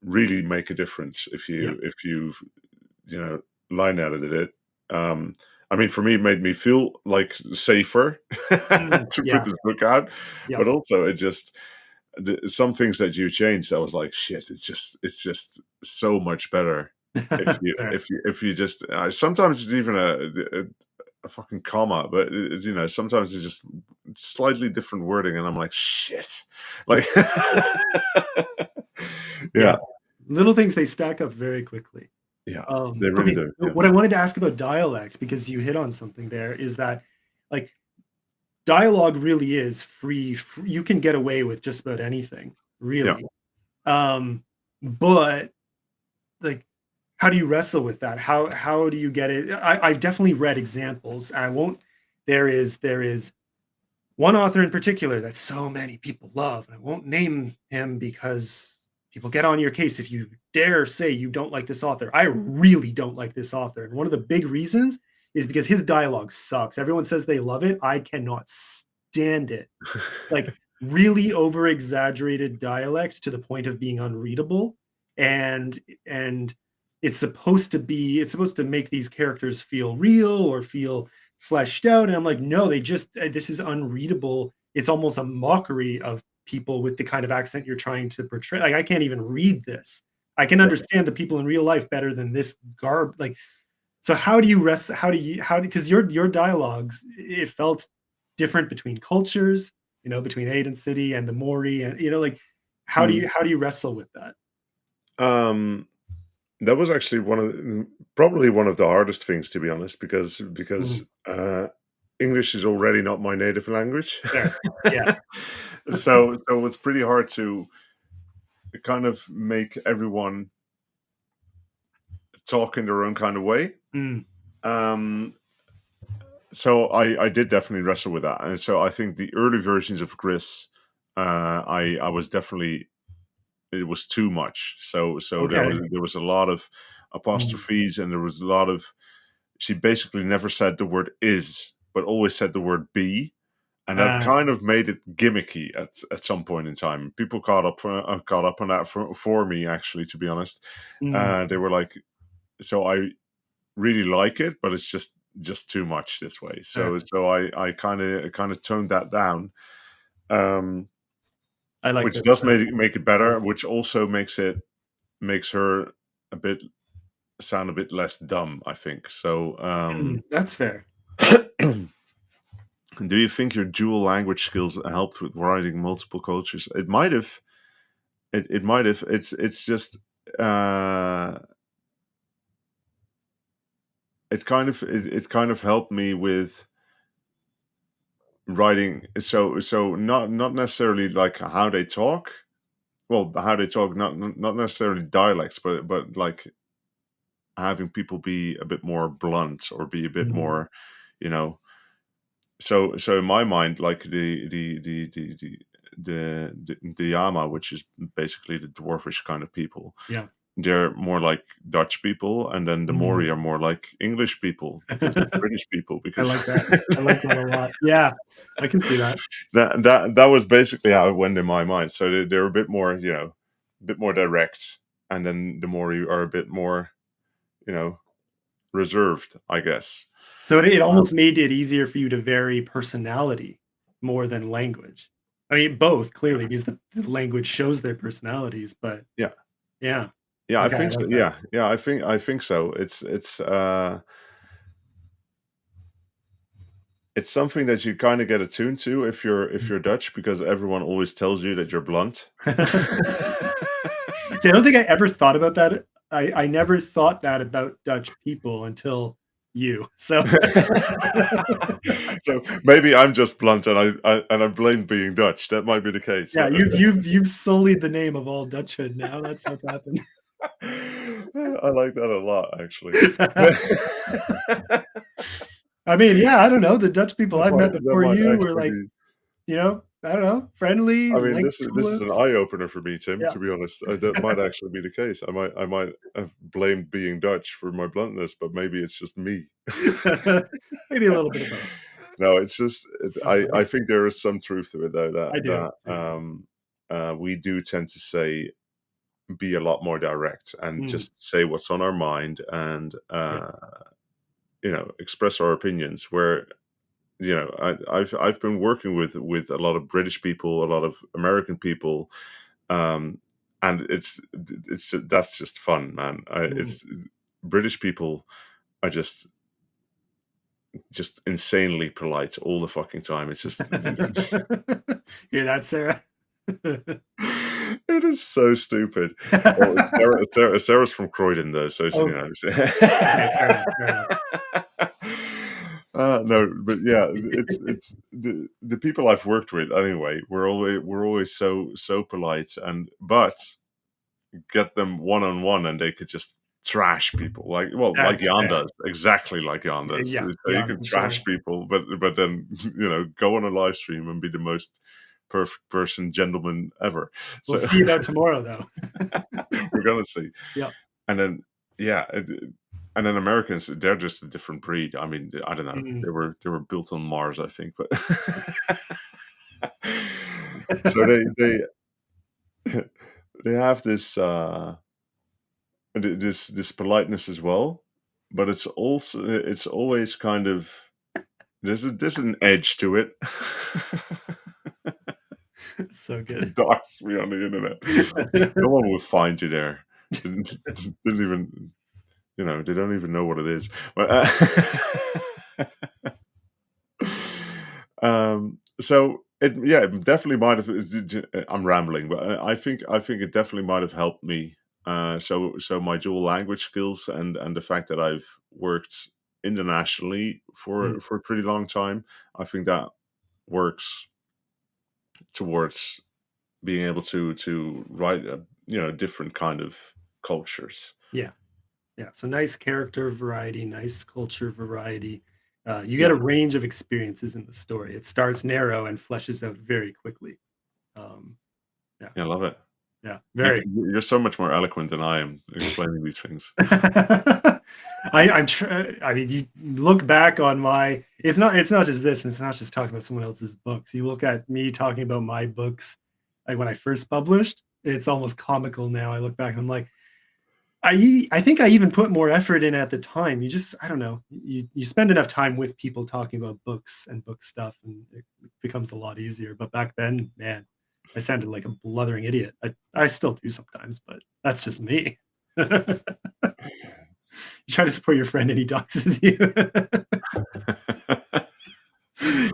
really make a difference if yeah. you line edited it. Um, I mean, for me, it made me feel like safer Mm, to put yeah, this book out, yeah. but also it just some things that you changed. I was like, shit, it's just so much better if you Fair. if you if you just. Sometimes it's even a fucking comma, but sometimes it's just slightly different wording, and I'm like, shit, like, Yeah. yeah, Little things, they stack up very quickly. yeah, they really Okay, do. so Yeah, what I wanted to ask about dialect, because you hit on something there, is that, like, dialogue really is you can get away with just about anything, yeah. really. But, like, how do you wrestle with that? How do you get it? I've definitely read examples, and I won't there is one author in particular that so many people love, and I won't name him because people get on your case if you dare say you don't like this author. I really don't like this author. And one of the big reasons is because his dialogue sucks. Everyone says they love it. I cannot stand it. Like really over exaggerated dialect to the point of being unreadable. And it's supposed to make these characters feel real or feel fleshed out, and I'm like, no, this is unreadable. It's almost a mockery of people with the kind of accent you're trying to portray. Like I can't even read this. I can Yeah. understand the people in real life better than this garb. Like, so how do you rest how do you how because your dialogues, it felt different between cultures, between Aiden City and the Mori, and like how do Mm. you how do you wrestle with that? Um, That was actually probably one of the hardest things, to be honest, because Mhm. English is already not my native language. Sure. Yeah. So it's pretty hard to kind of make everyone talk in their own kind of way. Mm. Um, so I did definitely wrestle with that, and so I think the early versions of Gris, I was definitely, it was too much. So Okay. there was a lot of Mm. apostrophes, and there was a lot of, she basically never said the word is, but always said the word be. And that Ah. kind of made it gimmicky at some point in time. People caught up on that for me, actually, to be honest. Mm. They were like, so I really like it, but it's just too much this way. Sure. So I kind of toned that down, I like which that. does make it Yeah. better, which also makes her a bit sound a bit less dumb, I think. So That's fair. do you think your dual language skills helped with writing multiple cultures? It might have. It might have. It's just uh, it kind of helped me with writing. So not necessarily like how they talk. Well, how they talk, not necessarily dialects, but like having people be a bit more blunt or be a bit Mm. more, you know. So in my mind, like the Yama, which is basically the dwarfish kind of people, Yeah. they're more like Dutch people, and then the Mm. Maori are more like English people because they're British people. I Because like that. I like that a lot. Yeah, I can see that. that was basically how it went in my mind. So they're a bit more, a bit more direct, and then the Maori are a bit more, you know, reserved, I guess. So it Um, almost made it easier for you to vary personality more than language. I mean, both clearly because the language shows their personalities, but yeah, yeah. yeah, I Okay, I think so. like that. Yeah, I think so. It's something that you kind of get attuned to if you're Dutch, because everyone always tells you that you're blunt. See, I don't think I ever thought about that. I never thought that about Dutch people until you. So So maybe I'm just blunt, and I blame being Dutch. That might be the case, yeah, but you've sullied the name of all Dutchhood now. That's what's happened. I like that a lot, actually. I mean, yeah, I don't know. The Dutch people I've met That before might you were actually like, be. I don't know, friendly, I mean, like this is an tulips. eye opener for me, Tim. Yeah. To be honest, that might actually be the case. I might have blamed being Dutch for my bluntness, but maybe it's just me. Maybe a little bit of both. No, it's just So funny. I think there is some truth to it, though, I do that too. we do tend to be a lot more direct and Mm, just say what's on our mind, and yeah. express our opinions. Where I've been working with a lot of British people, a lot of American people, um, and that's just fun, man. Mm. It's British people are just insanely polite all the fucking time. It's just Hear that, Sarah? it is so stupid. Well, Sarah's from Croydon, though, so she, Oh, okay, fair enough, fair enough. no, but yeah, it's the people I've worked with anyway. We're always so polite, and but get them one on one, and they could just trash people like That's Jan fair. does, exactly like Jan does. Yeah, So you yeah, can for trash sure. people, but then go on a live stream and be the most perfect person, gentleman ever. We'll So see about tomorrow, though. we're gonna see. Yeah. And then yeah, and then Americans, they're just a different breed. I mean, I don't know. Mhm. They were built on Mars, I think, but so they have this politeness as well, but it's always kind of, there's an edge to it. So good. Dox me on the internet. No one will find you there. Didn't, didn't even, they don't even know what it is. But so it definitely might have. I'm rambling, but I think it definitely might have helped me So my dual language skills and the fact that I've worked internationally Mm. for a pretty long time, I think that works towards being able to write different kind of cultures. Yeah. Yeah. So nice character variety, nice culture variety. You get Yeah, a range of experiences in the story. It starts narrow and fleshes out very quickly. Um, yeah. I love it. Yeah. You, Very. you're so much more eloquent than I am explaining these things. I mean, you look back on my. It's not just this. And it's not just talking about someone else's books. You look at me talking about my books, like when I first published. It's almost comical now. I look back and I'm like, I think I even put more effort in at the time. You just I don't know. You spend enough time with people talking about books and book stuff, and it becomes a lot easier. But back then, man, I sounded like a blithering idiot. I still do sometimes, but that's just me. You try to support your friend and he doxes you.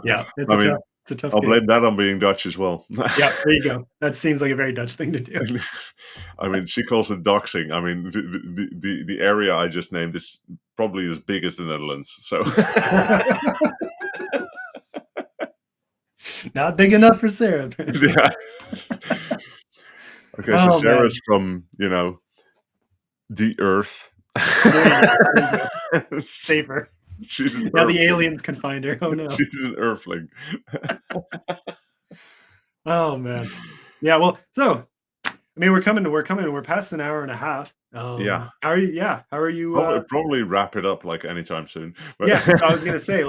Yeah, I mean, it's a tough I'll gig. blame that on being Dutch as well. Yeah, there you go. That seems like a very Dutch thing to do. I mean, she calls it doxing. I mean, the area I just named is probably as big as the Netherlands. So Not big enough for Sarah. Apparently. yeah. Okay, so Oh man, Sarah's from the Earth. there you go. There you go. Safer. She's an Now the Earthling. aliens can find her. Oh no. She's an Earthling. Oh man. Yeah. Well, so I mean, we're past an hour and a half. Yeah, How are you? Yeah. How are you? probably wrap it up like anytime soon. But Yeah. I was gonna say,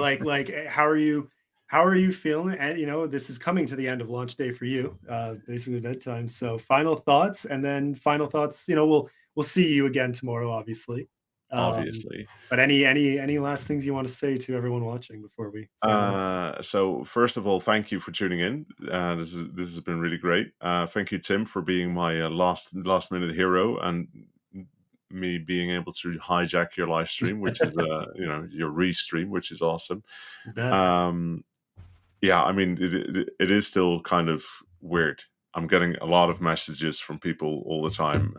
how are you? How are you feeling? And this is coming to the end of launch day for you, basically bedtime. So final thoughts, and then final thoughts. We'll see you again tomorrow, obviously. Um, obviously. but any last things you want to say to everyone watching before we sign off? So first of all, thank you for tuning in. This has been really great. Thank you, Tim, for being my last minute hero and me being able to hijack your live stream, which is your restream, which is awesome. You bet. Yeah, I mean it is still kind of weird. I'm getting a lot of messages from people all the time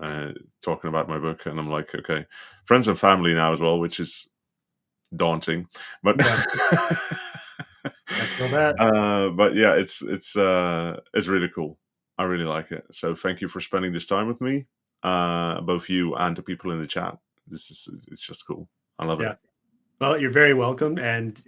talking about my book, and I'm like, okay, friends and family now as well, which is daunting, but Yeah. I feel that. but yeah, it's really cool. I really like it. So thank you for spending this time with me, both you and the people in the chat. It's just cool. I love Yeah. it. Well, you're very welcome. And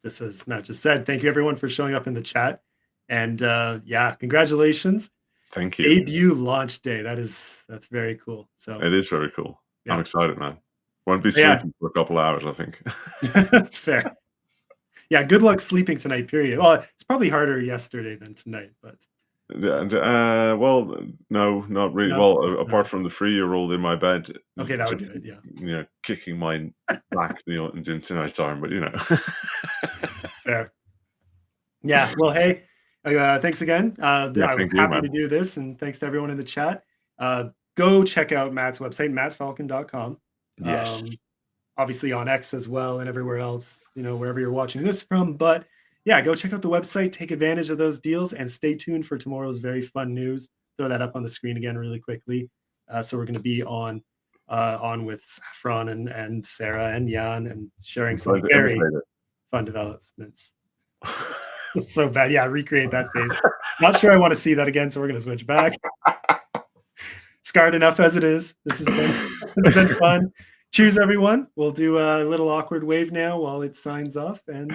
just as Matt just said, thank you everyone for showing up in the chat. And yeah, congratulations. Thank you. Debut launch day. That's very cool. So It is very cool. Yeah. I'm excited, man. Won't be Yeah. sleeping for a couple hours, I think. fair. Yeah, good luck sleeping tonight, period. Well, it's probably harder yesterday than tonight, but Well, no, not really. No? Well, apart from the 3-year-old in my bed, okay, that would do it. Yeah. kicking my back into night time, but Fair. Yeah. Well, hey, thanks again. I was thank you, happy man. to do this, and thanks to everyone in the chat. Go check out Matt's website, mattfalcon.com. Yes. Obviously on X as well and everywhere else, wherever you're watching this from. But yeah, go check out the website, take advantage of those deals, and stay tuned for tomorrow's very fun news. Throw that up on the screen again really quickly. So we're going to be on with Saffron and Sarah and Jan and sharing some very fun developments. It's so bad. Yeah, recreate that face. Not sure I want to see that again, so we're going to switch back. Scarred enough as it is. It's been fun. Cheers, everyone. We'll do a little awkward wave now while it signs off, and